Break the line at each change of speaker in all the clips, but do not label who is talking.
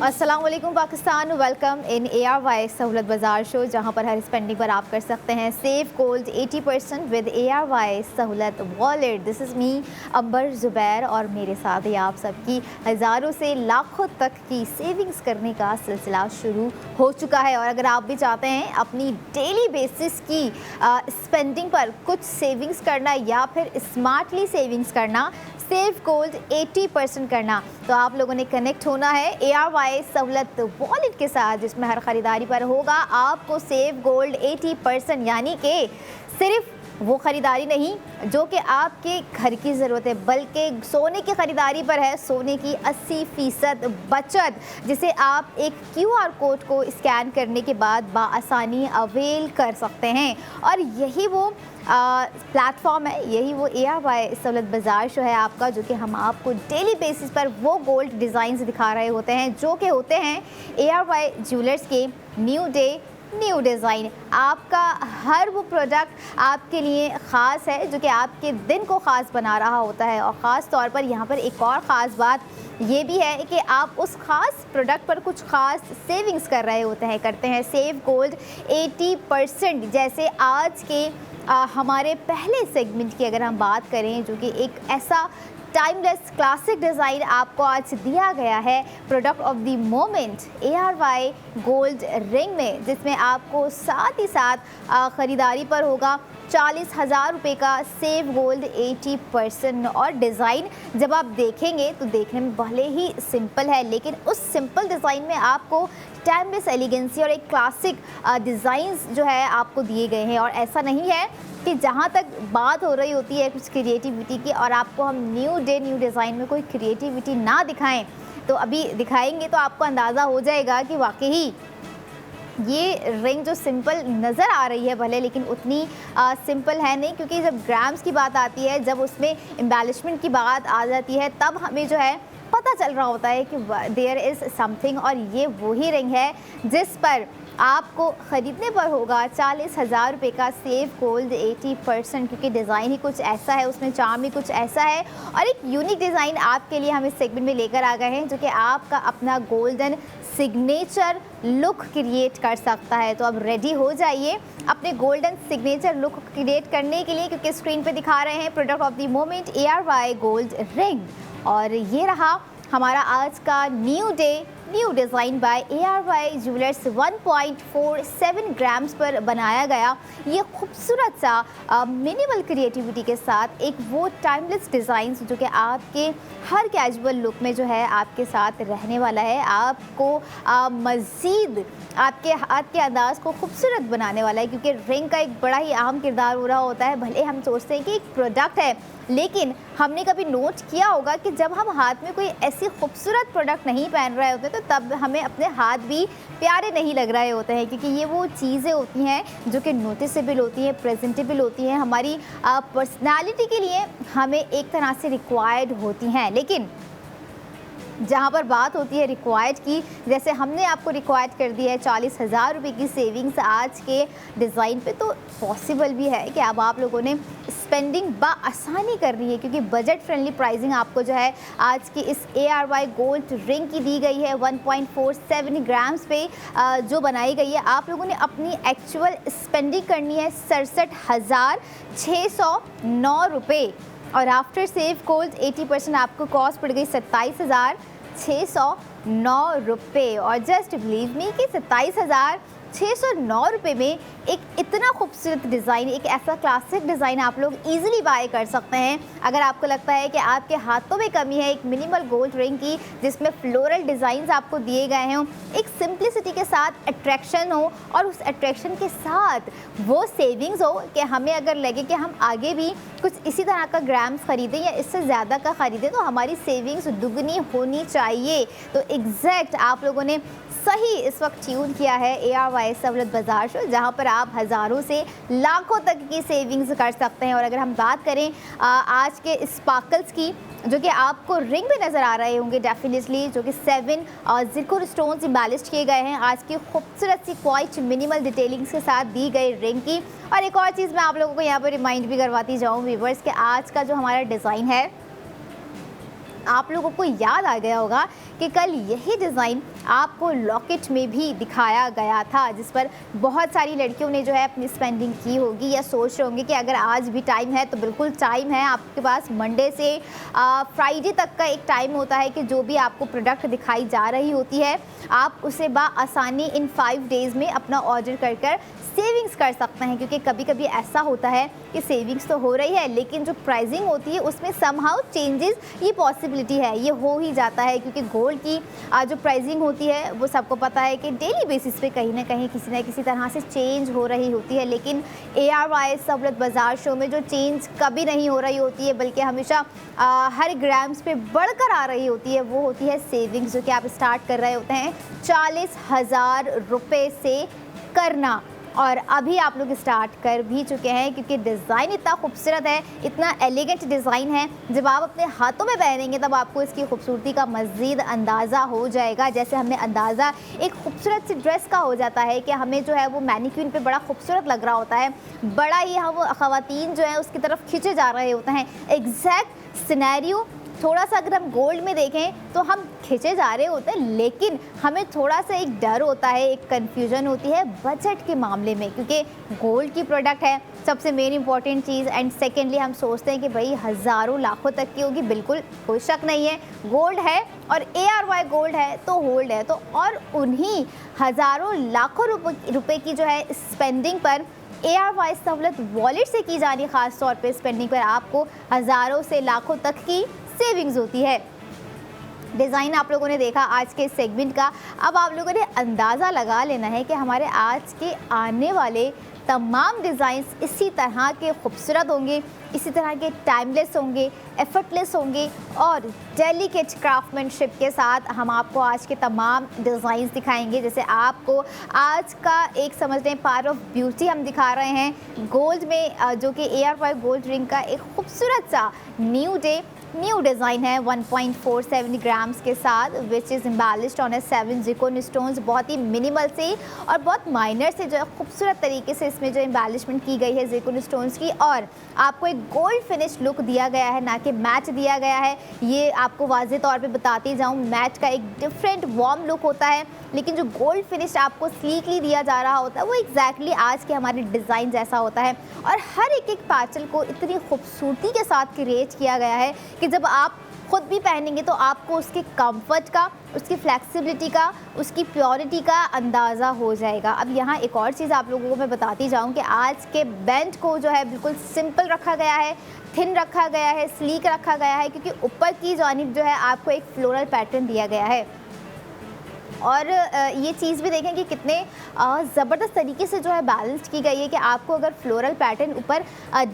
अस्सलाम वालेकुम Pakistan, welcome in ARY सहूलत बाज़ार शो, जहां पर हर स्पेंडिंग पर आप कर सकते हैं सेव गोल्ड 80% विद ARY सहूलत वॉलेट। दिस इज़ मी अंबर ज़ुबैर और मेरे साथ ही आप सबकी हज़ारों से लाखों तक की सेविंग्स करने का सिलसिला शुरू हो चुका है। और अगर आप भी चाहते हैं अपनी डेली बेसिस की स्पेंडिंग पर कुछ सेविंग्स करना या फिर स्मार्टली सेविंग्स करना, सेव गोल्ड 80% करना, तो आप लोगों ने कनेक्ट होना है ARY सहूलत वॉलेट के साथ, जिसमें हर ख़रीदारी पर होगा आपको सेव गोल्ड 80%। यानी कि सिर्फ वो ख़रीदारी नहीं जो कि आपके घर की ज़रूरत है, बल्कि सोने की ख़रीदारी पर है सोने की 80% बचत, जिसे आप एक QR कोड को स्कैन करने के बाद बाआसानी अवेल कर सकते हैं। और यही वो प्लेटफॉर्म है, यही वो ARY सहूलत बाज़ार शो है आपका, जो कि हम आपको डेली बेसिस पर वो गोल्ड डिज़ाइंस दिखा रहे होते हैं जो कि होते हैं ARY ज्वेलर्स के न्यू डे न्यू डिज़ाइन। आपका हर वो प्रोडक्ट आपके लिए ख़ास है जो कि आपके दिन को ख़ास बना रहा होता है। और ख़ास तौर पर यहाँ पर एक और ख़ास बात ये भी है कि आप उस ख़ास प्रोडक्ट पर कुछ ख़ास सेविंग्स कर रहे होते हैं, करते हैं सेव गोल्ड 80%। जैसे आज के हमारे पहले सेगमेंट की अगर हम बात करें, जो कि एक ऐसा टाइमलेस क्लासिक डिज़ाइन आपको आज दिया गया है product of the moment ARY gold ring में, जिसमें आपको साथ ही साथ ख़रीदारी पर होगा 40,000 रुपये का सेव गोल्ड 80%। और डिज़ाइन जब आप देखेंगे तो देखने में भले ही सिंपल है, लेकिन उस सिंपल डिज़ाइन में आपको टाइमलेस एलिगेंसी और एक क्लासिक डिज़ाइंस जो है आपको दिए गए हैं। और ऐसा नहीं है कि जहाँ तक बात हो रही होती है कुछ क्रिएटिविटी की और आपको हम न्यू डे न्यू डिज़ाइन में कोई क्रिएटिविटी ना दिखाएं, तो अभी दिखाएंगे तो आपको अंदाज़ा हो जाएगा कि वाकई ये रिंग जो सिंपल नज़र आ रही है भले, लेकिन उतनी सिंपल है नहीं। क्योंकि जब ग्राम्स की बात आती है, जब उसमें एम्बेलिशमेंट की बात आ जाती है, तब हमें जो है पता चल रहा होता है कि देयर इज़ समथिंग। और ये वही रिंग है जिस पर आपको ख़रीदने पर होगा 40,000 रुपये का सेव गोल्ड 80%, क्योंकि डिज़ाइन ही कुछ ऐसा है, उसमें चार्म ही कुछ ऐसा है। और एक यूनिक डिज़ाइन आपके लिए हम इस सेगमेंट में लेकर आ गए हैं, जो कि आपका अपना गोल्डन सिग्नेचर लुक क्रिएट कर सकता है। तो अब रेडी हो जाइए अपने गोल्डन सिग्नेचर लुक क्रिएट करने के लिए, क्योंकि स्क्रीन पे दिखा रहे हैं product of the moment ARY gold ring. और ये रहा हमारा आज का new day new design by ARY jewellers 1.47 grams पर बनाया गया ये खूबसूरत सा मिनिमल क्रिएटिविटी के साथ एक वो टाइमलेस डिज़ाइन जो कि आपके हर कैजुअल लुक में जो है आपके साथ रहने वाला है, आपको मज़ीद आपके हाथ के अंदाज़ को खूबसूरत बनाने वाला है। क्योंकि रिंग का एक बड़ा ही अहम किरदार हो रहा होता है। भले हम सोचते हैं कि एक प्रोडक्ट है, लेकिन हमने कभी नोट किया होगा कि जब हम हाथ में कोई ऐसी खूबसूरत प्रोडक्ट नहीं पहन रहे होते तो तब हमें अपने हाथ भी प्यारे नहीं लग रहे होते हैं। क्योंकि ये वो चीज़ें होती हैं जो कि नोटिसेबल होती हैं, प्रेजेंटेबल होती हैं, हमारी पर्सनालिटी के लिए हमें एक तरह से रिक्वायर्ड होती हैं। लेकिन जहाँ पर बात होती है रिक्वायर्ड की, जैसे हमने आपको रिक्वायर्ड कर दिया है 40,000 रुपये की सेविंग्स आज के डिज़ाइन पे, तो पॉसिबल भी है कि अब आप लोगों ने स्पेंडिंग बाआसानी करनी है। क्योंकि बजट फ्रेंडली प्राइसिंग आपको जो है आज की इस ARY गोल्ड रिंग की दी गई है 1.47 ग्राम्स पे जो बनाई गई है। आप लोगों ने अपनी एक्चुअल स्पेंडिंग करनी है 67,609 रुपये। और आफ्टर सेव गोल्ड 80% आपको कॉस्ट पड़ गई 27,609 रुपये। और जस्ट बिलीव मी कि 27,609 रुपये में एक इतना खूबसूरत डिज़ाइन, एक ऐसा क्लासिक डिज़ाइन आप लोग इजीली बाय कर सकते हैं। अगर आपको लगता है कि आपके हाथों में कमी है एक मिनिमल गोल्ड रिंग की जिसमें फ्लोरल डिज़ाइंस आपको दिए गए हों, एक सिंप्लिसिटी के साथ अट्रैक्शन हो, और उस अट्रैक्शन के साथ वो सेविंग्स हो कि हमें अगर लगे कि हम आगे भी कुछ इसी तरह का ग्राम्स ख़रीदें या इससे ज़्यादा का ख़रीदें तो हमारी सेविंग्स दुगनी होनी चाहिए। तो एग्जैक्ट आप लोगों ने सही इस वक्त ट्यून किया है ARY सहूलत बाज़ार शो, जहाँ पर आप हज़ारों से लाखों तक की सेविंग्स कर सकते हैं। और अगर हम बात करें आज के स्पार्कल्स की, जो कि आपको रिंग में नज़र आ रहे होंगे डेफिनेटली, जो कि 7 ज़िरकोन स्टोन्स एम्बेलिश किए गए हैं आज की खूबसूरत सी क्वाइट मिनिमल डिटेलिंग्स के साथ दी गई रिंग की। और एक और चीज़ मैं आप लोगों को यहाँ पर रिमाइंड भी करवाती जाऊँ व्यूअर्स कि आज का जो हमारा डिज़ाइन है, आप लोगों को याद आ गया होगा कि कल यही डिज़ाइन आपको लॉकेट में भी दिखाया गया था, जिस पर बहुत सारी लड़कियों ने जो है अपनी स्पेंडिंग की होगी या सोच रहे होंगे कि अगर आज भी टाइम है तो बिल्कुल टाइम है आपके पास। मंडे से फ्राइडे तक का एक टाइम होता है कि जो भी आपको प्रोडक्ट दिखाई जा रही होती है आप उसे आसानी इन 5 डेज़ में अपना ऑर्डर कर सेविंग्स कर सकते हैं। क्योंकि कभी कभी ऐसा होता है कि सेविंग्स तो हो रही है लेकिन जो प्राइसिंग होती है उसमें समहाउ चेंजेस, ये पॉसिबिलिटी है, ये हो ही जाता है। क्योंकि गोल्ड की जो प्राइसिंग होती है वो सबको पता है कि डेली बेसिस पे कहीं ना कहीं किसी न किसी तरह से चेंज हो रही होती है। लेकिन ARY सहूलत बाज़ार शो में जो चेंज कभी नहीं हो रही होती है बल्कि हमेशा हर ग्राम्स पे बढ़कर आ रही होती है, वो होती है सेविंग्स, जो कि आप स्टार्ट कर रहे होते हैं 40,000 रुपये से करना। और अभी आप लोग स्टार्ट कर भी चुके हैं क्योंकि डिज़ाइन इतना खूबसूरत है, इतना एलिगेंट डिज़ाइन है। जब आप अपने हाथों में पहनेंगे तब आपको इसकी खूबसूरती का मज़ीद अंदाज़ा हो जाएगा। जैसे हमें अंदाज़ा एक खूबसूरत सी ड्रेस का हो जाता है कि हमें जो है वो मैनिक्विन पे बड़ा खूबसूरत लग रहा होता है, बड़ा ही हम ख़वातीन जो है उसकी तरफ खींचे जा रहे होते हैं। एग्जैक्ट सिनेरियो थोड़ा सा अगर हम गोल्ड में देखें तो हम खींचे जा रहे होते हैं, लेकिन हमें थोड़ा सा एक डर होता है, एक कन्फ्यूजन होती है बजट के मामले में, क्योंकि गोल्ड की प्रोडक्ट है सबसे main important cheese. And secondly हम सोचते हैं कि भाई हज़ारों लाखों तक की होगी, बिल्कुल कोई शक नहीं है, गोल्ड है और ARY गोल्ड है तो होल्ड है। तो और उन्हीं हज़ारों लाखों रुपए की जो है स्पेंडिंग पर ARY सहूलत वॉलेट से की जानी ख़ास तौर पे स्पेंडिंग पर आपको हज़ारों से लाखों तक की सेविंग्स होती है। डिज़ाइन आप लोगों ने देखा आज के सेगमेंट का, अब आप लोगों ने अंदाज़ा लगा लेना है कि हमारे आज के आने वाले तमाम डिज़ाइंस इसी तरह के खूबसूरत होंगे, इसी तरह के टाइमलेस होंगे, एफर्टलेस होंगे और डेलिकेट क्राफ्टमैनशिप के साथ हम आपको आज के तमाम डिज़ाइंस दिखाएंगे। जैसे आपको आज का एक समझ लें पार्ट ऑफ ब्यूटी हम दिखा रहे हैं गोल्ड में, जो कि ARY गोल्ड रिंग का एक खूबसूरत सा न्यू डिज़ाइन है 1.47 ग्राम्स के साथ, which is embellished on 7 Zircon stones. बहुत ही मिनिमल से और बहुत माइनर से जो है खूबसूरत तरीके से इसमें जो एम्बेलिशमेंट की गई है ज़िरकोन स्टोन्स की, और आपको एक गोल्ड फिनिश लुक दिया गया है, ना कि मैट दिया गया है। ये आपको वाज़े तौर पे बताती जाऊँ, मैट का एक डिफरेंट वार्म लुक होता है, लेकिन जो गोल्ड फिनिश आपको स्लीकली दिया जा रहा होता है वो एग्जैक्टली आज के हमारे डिज़ाइन जैसा होता है। और हर एक पैटर्न को इतनी खूबसूरती के साथ क्रिएट किया गया है कि जब आप खुद भी पहनेंगे तो आपको उसके कंफर्ट का, उसकी फ्लेक्सिबिलिटी का, उसकी प्योरिटी का अंदाज़ा हो जाएगा। अब यहाँ एक और चीज़ आप लोगों को मैं बताती जाऊँ कि आज के बैंड को जो है बिल्कुल सिंपल रखा गया है, थिन रखा गया है, स्लीक रखा गया है, क्योंकि ऊपर की जानिब जो है आपको एक फ्लोरल पैटर्न दिया गया है। और ये चीज़ भी देखें कि कितने ज़बरदस्त तरीके से जो है बैलेंस की गई है कि आपको अगर फ्लोरल पैटर्न ऊपर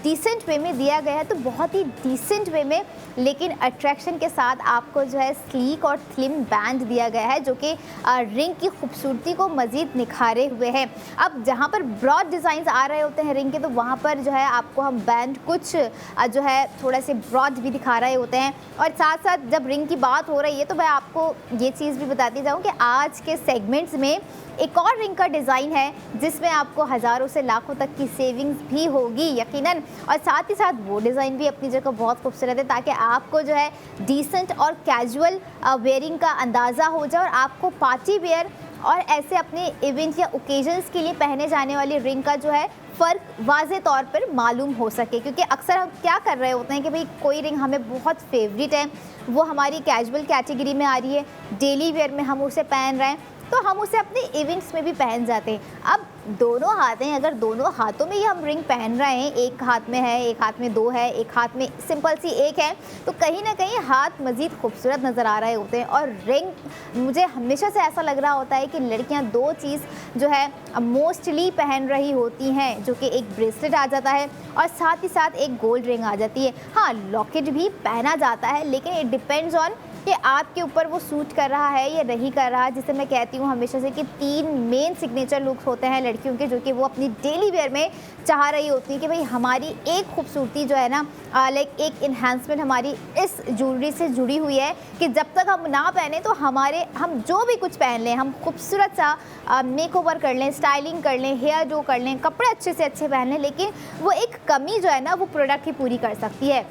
डिसेंट वे में दिया गया है तो बहुत ही डिसेंट वे में, लेकिन अट्रैक्शन के साथ आपको जो है स्लीक और स्लिम बैंड दिया गया है जो कि रिंग की खूबसूरती को मज़ीद निखारे हुए है। अब जहाँ पर ब्रॉड डिज़ाइंस आ रहे होते हैं रिंग के तो वहाँ पर जो है आपको हम बैंड कुछ जो है थोड़ा से ब्रॉड भी दिखा रहे होते हैं। और साथ साथ जब रिंग की बात हो रही है तो मैं आपको ये चीज़ भी बताती जाऊँ कि आज के सेगमेंट्स में एक और रिंग का डिज़ाइन है जिसमें आपको हज़ारों से लाखों तक की सेविंग्स भी होगी यकीनन, और साथ ही साथ वो डिज़ाइन भी अपनी जगह बहुत खूबसूरत है ताकि आपको जो है डिसेंट और कैजुअल वेयरिंग का अंदाज़ा हो जाए और आपको पार्टी वेयर और ऐसे अपने इवेंट या ओकेजन्स के लिए पहने जाने वाली रिंग का जो है फ़र्क वाज़े तौर पर मालूम हो सके। क्योंकि अक्सर हम क्या कर रहे होते हैं कि भाई कोई रिंग हमें बहुत फेवरेट है, वो हमारी कैजुअल कैटेगरी में आ रही है, डेली वेयर में हम उसे पहन रहे हैं तो हम उसे अपने इवेंट्स में भी पहन जाते हैं। अब दोनों हाथ हैं, अगर दोनों हाथों में ही हम रिंग पहन रहे हैं, एक हाथ में है, एक हाथ में दो है, एक हाथ में सिंपल सी एक है, तो कहीं ना कहीं हाथ मज़ीद खूबसूरत नज़र आ रहे होते हैं। और रिंग मुझे हमेशा से ऐसा लग रहा होता है कि लड़कियां दो चीज़ जो है मोस्टली पहन रही होती हैं, जो कि एक ब्रेसलेट आ जाता है और साथ ही साथ एक गोल्ड रिंग आ जाती है। हाँ, लॉकेट भी पहना जाता है लेकिन इट डिपेंड्स ऑन कि आपके ऊपर वो सूट कर रहा है या नहीं कर रहा है। जिसे मैं कहती हूँ हमेशा से कि 3 मेन सिग्नेचर लुक्स होते हैं लड़कियों के जो कि वो अपनी डेली वेयर में चाह रही होती है कि भाई हमारी एक खूबसूरती जो है ना लाइक एक इन्हांसमेंट हमारी इस ज्वेलरी से जुड़ी हुई है कि जब तक हम ना पहने तो हम जो भी कुछ पहन लें, हम खूबसूरत सा मेकओवर कर लें, स्टाइलिंग कर लें, हेयर जो कर लें, कपड़े अच्छे से अच्छे पहन लें, लेकिन वो एक कमी जो है ना वो प्रोडक्ट ही पूरी कर सकती है।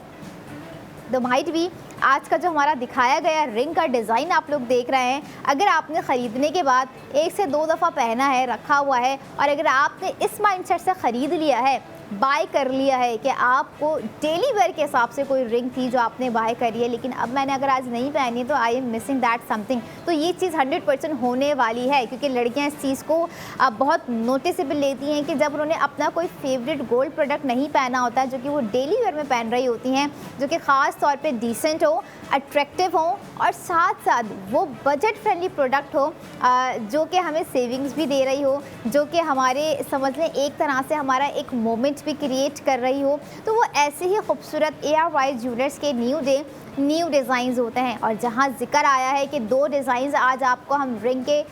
तो माइट भी आज का जो हमारा दिखाया गया रिंग का डिज़ाइन आप लोग देख रहे हैं, अगर आपने ख़रीदने के बाद 1 से 2 दफ़ा पहना है, रखा हुआ है, और अगर आपने इस माइंडसेट से ख़रीद लिया है, बाय कर लिया है कि आपको डेली वेयर के हिसाब से कोई रिंग थी जो आपने बाय करी है, लेकिन अब मैंने अगर आज नहीं पहनी तो I am missing that something, तो ये चीज़ 100% होने वाली है, क्योंकि लड़कियां इस चीज़ को बहुत नोटिसेबल लेती हैं कि जब उन्होंने अपना कोई फेवरेट गोल्ड प्रोडक्ट नहीं पहना होता जो कि वो डेली वेयर में पहन रही होती हैं, जो कि ख़ास तौर पे डिसेंट हो, अट्रैक्टिव हो, और साथ साथ वो बजट फ्रेंडली प्रोडक्ट हो, जो कि हमें सेविंग्स भी दे रही हो, जो कि हमारे समझ लें एक तरह से हमारा एक मोमेंट भी क्रिएट कर रही हो, तो वो ऐसे ही खूबसूरत ARY ज्वेलर्स के न्यू डिज़ाइंस होते हैं। और जहाँ जिक्र आया है कि 2 डिज़ाइंस आज आपको हम रिंग के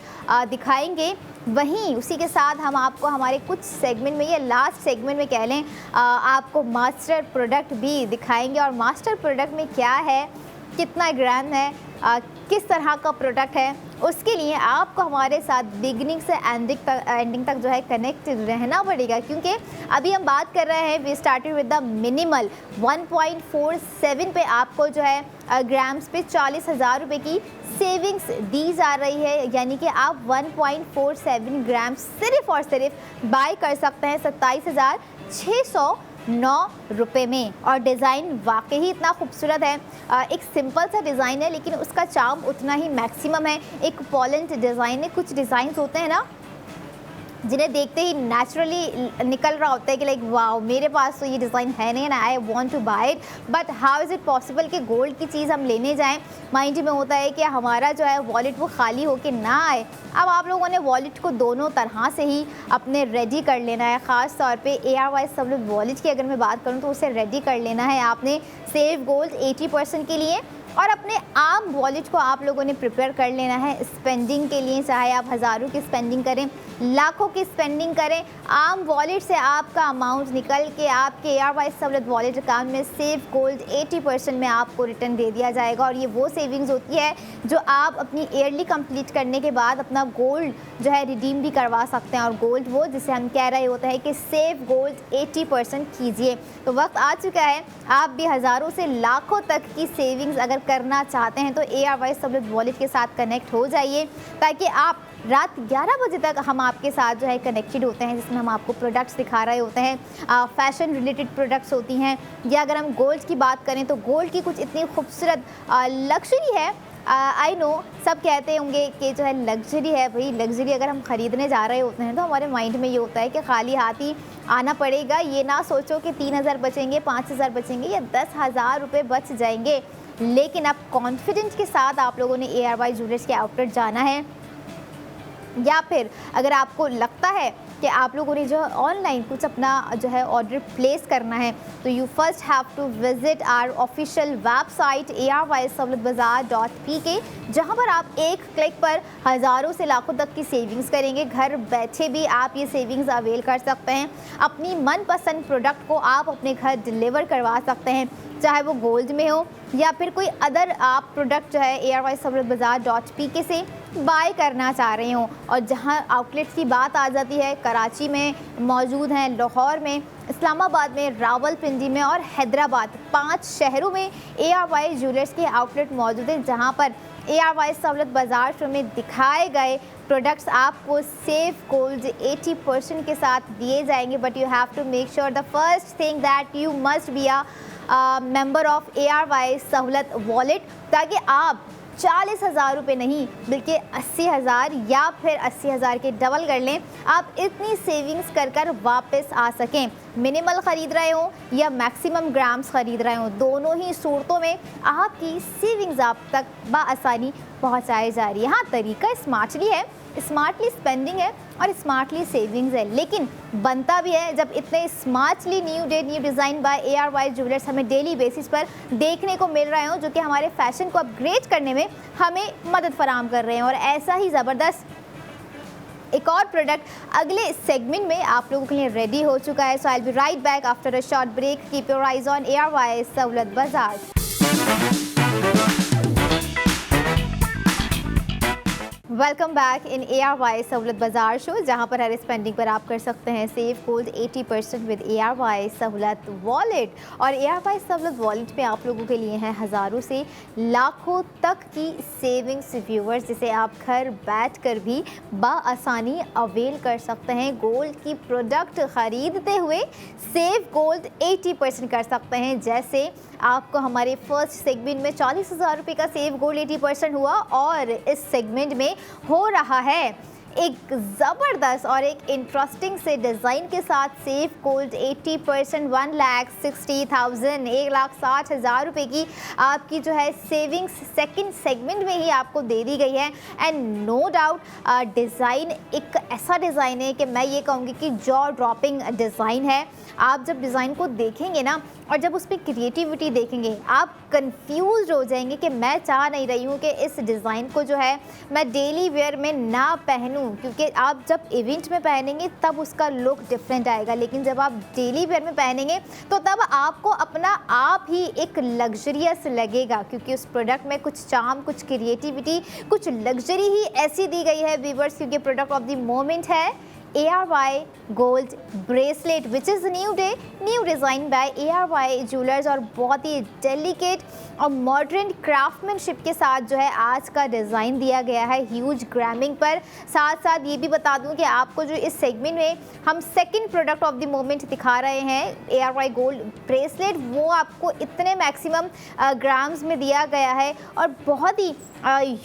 दिखाएंगे, वहीं उसी के साथ हम आपको हमारे कुछ सेगमेंट में या लास्ट सेगमेंट में कह लें आपको मास्टर प्रोडक्ट भी दिखाएंगे। और मास्टर प्रोडक्ट में क्या है, कितना ग्राम है, किस तरह का प्रोडक्ट है, उसके लिए आपको हमारे साथ बिगिनिंग से एंडिंग तक जो है कनेक्ट रहना पड़ेगा, क्योंकि अभी हम बात कर रहे हैं we started with the minimal 1.47 पे आपको जो है ग्राम्स पे 40,000 रुपये की सेविंग्स दी जा रही है, यानी कि आप 1.47 ग्राम सिर्फ और सिर्फ बाय कर सकते हैं 27,609 रुपये में। और डिज़ाइन वाकई इतना खूबसूरत है, एक सिंपल सा डिज़ाइन है लेकिन उसका चार्म उतना ही मैक्सिमम है। एक पॉलेंट डिज़ाइन है, कुछ डिज़ाइंस होते हैं ना जिन्हें देखते ही नेचुरली निकल रहा होता है कि लाइक वाओ, मेरे पास तो ये डिज़ाइन है नहीं ना, I want to buy it, but how is it possible कि गोल्ड की चीज़ हम लेने जाएं। माइंड में होता है कि हमारा जो है वॉलेट वो खाली होके ना आए। अब आप लोगों ने वॉलेट को दोनों तरह से ही अपने रेडी कर लेना है। ख़ास तौर पे ARY सहुलत वॉलेट की अगर मैं बात करूँ तो उसे रेडी कर लेना है आपने सेव गोल्ड 80% के लिए, और अपने आम वॉलेट को आप लोगों ने प्रिपेयर कर लेना है स्पेंडिंग के लिए। चाहे आप हज़ारों की स्पेंडिंग करें, लाखों की स्पेंडिंग करें, आम वॉलेट से आपका अमाउंट निकल के आपके ARY सहुलत वॉलेट अकाउंट में सेव गोल्ड 80% में आपको रिटर्न दे दिया जाएगा। और ये वो सेविंग्स होती है जो आप अपनी ईयरली कंप्लीट करने के बाद अपना गोल्ड जो है रिडीम भी करवा सकते हैं। और गोल्ड वो जिसे हम कह रहे होते हैं कि सेव गोल्ड 80% कीजिए। तो वक्त आ चुका है, आप भी हज़ारों से लाखों तक की सेविंग्स अगर करना चाहते हैं तो ARY सहुलत वॉलेट के साथ कनेक्ट हो जाइए, ताकि आप रात 11 बजे तक हम आपके साथ जो है कनेक्टेड होते हैं, जिसमें हम आपको प्रोडक्ट्स दिखा रहे होते हैं, फैशन रिलेटेड प्रोडक्ट्स होती हैं, या अगर हम गोल्ड की बात करें तो गोल्ड की कुछ इतनी खूबसूरत लग्जरी है। आई नो सब कहते होंगे कि जो है लग्जरी है, भाई लग्जरी अगर हम ख़रीदने जा रहे होते हैं तो हमारे माइंड में ये होता है कि खाली हाथ ही आना पड़ेगा। ये ना सोचो कि 3,000 बचेंगे, 5,000 बचेंगे या 10,000 रुपये बच जाएंगे, लेकिन अब कॉन्फिडेंस के साथ आप लोगों ने ARY ज्वेलर्स के आउटलेट जाना है। या फिर अगर आपको लगता है कि आप लोगों ने जो ऑनलाइन कुछ अपना जो है ऑर्डर प्लेस करना है, तो you first have to visit our official website ARYSahulatBazaar.pk, जहां पर आप एक क्लिक पर हज़ारों से लाखों तक की सेविंग्स करेंगे। घर बैठे भी आप ये सेविंग्स अवेल कर सकते हैं। अपनी मनपसंद प्रोडक्ट को आप अपने घर डिलीवर करवा सकते हैं, चाहे वो गोल्ड में हो या फिर कोई अदर आप प्रोडक्ट जो है ARYSahulatBazaar.pk से बाय करना चाह रहे हो। और जहां आउटलेट्स की बात आ जाती है, कराची में मौजूद हैं, लाहौर में, इस्लामाबाद में, रावलपिंडी में और हैदराबाद, 5 शहरों में ARY ज्वेलर्स के आउटलेट मौजूद हैं, जहां पर ARY सहुलत बाज़ार शो में दिखाए गए प्रोडक्ट्स आपको सेव गोल्ड 80% के साथ दिए जाएंगे। But you have to make sure the first thing that you must be a member of ARY Sahulat wallet, ताकि आप 40,000 रुपये नहीं बल्कि 80,000 या फिर 80,000 के डबल कर लें, आप इतनी सेविंग्स कर कर वापस आ सकें। मिनिमल ख़रीद रहे हो या मैक्सिमम ग्राम्स ख़रीद रहे हो, दोनों ही सूरतों में आपकी सेविंग्स आप तक बाआसानी पहुंचाई जा रही है। हाँ, तरीका स्मार्टली है, स्मार्टली स्पेंडिंग है और स्मार्टली सेविंग्स है, लेकिन बनता भी है जब इतने smartly new design by ARY jewellers हमें डेली बेसिस पर देखने को मिल रहे हो, जो कि हमारे फैशन को अपग्रेड करने में हमें मदद फराहम कर रहे हैं। और ऐसा ही ज़बरदस्त एक और प्रोडक्ट अगले सेगमेंट में आप लोगों के लिए रेडी हो चुका है। So I will be right back after a short break. Keep your eyes on ARY Sahulat Bazaar. Welcome back in ARY Sahulat Bazaar show, जहां पर हर स्पेंडिंग पर आप कर सकते हैं सेव गोल्ड 80% विद ARY सहूलत वॉलेट। और ARY सहूलत वॉलेट में आप लोगों के लिए हैं हज़ारों से लाखों तक की सेविंग्स व्यूवर्स, जिसे आप घर बैठ कर भी बाआसानी अवेल कर सकते हैं। गोल्ड की प्रोडक्ट ख़रीदते हुए सेव गोल्ड 80% कर सकते हैं। जैसे आपको हमारे फर्स्ट सेगमेंट में 40,000 रुपये का सेव गोल्ड 80% हुआ, और इस सेगमेंट में हो रहा है एक ज़बरदस्त और एक इंटरेस्टिंग से डिज़ाइन के साथ सेव गोल्ड 80%, 1,60,000 1,60,000 रुपये की आपकी जो है सेविंग्स सेकंड सेगमेंट में ही आपको दे दी गई है। एंड नो डाउट डिज़ाइन एक ऐसा डिज़ाइन है कि मैं ये कहूँगी कि जॉ ड्रॉपिंग डिज़ाइन है। आप जब डिज़ाइन को देखेंगे ना, और जब उस पर क्रिएटिविटी देखेंगे, आप कंफ्यूज हो जाएंगे कि मैं चाह नहीं रही हूँ कि इस डिज़ाइन को जो है मैं डेली वेयर में ना पहनूँ, क्योंकि आप जब इवेंट में पहनेंगे तब उसका लुक डिफरेंट आएगा, लेकिन जब आप डेली वेयर में पहनेंगे तो तब आपको अपना आप ही एक लग्जरियस लगेगा, क्योंकि उस प्रोडक्ट में कुछ चार्म, कुछ क्रिएटिविटी, कुछ लग्जरी ही ऐसी दी गई है व्यूअर्स, क्योंकि प्रोडक्ट ऑफ द मोमेंट है ARY gold bracelet, which is new day new design by ARY jewellers. और बहुत ही डेलिकेट और मॉडर्न क्राफ्टमैनशिप के साथ जो है आज का डिज़ाइन दिया गया है ह्यूज ग्रामिंग पर। साथ साथ ये भी बता दूं कि आपको जो इस सेगमेंट में हम second product of the moment दिखा रहे हैं ARY गोल्ड ब्रेसलेट, वो आपको इतने मैक्सिमम ग्राम्स में दिया गया है, और बहुत ही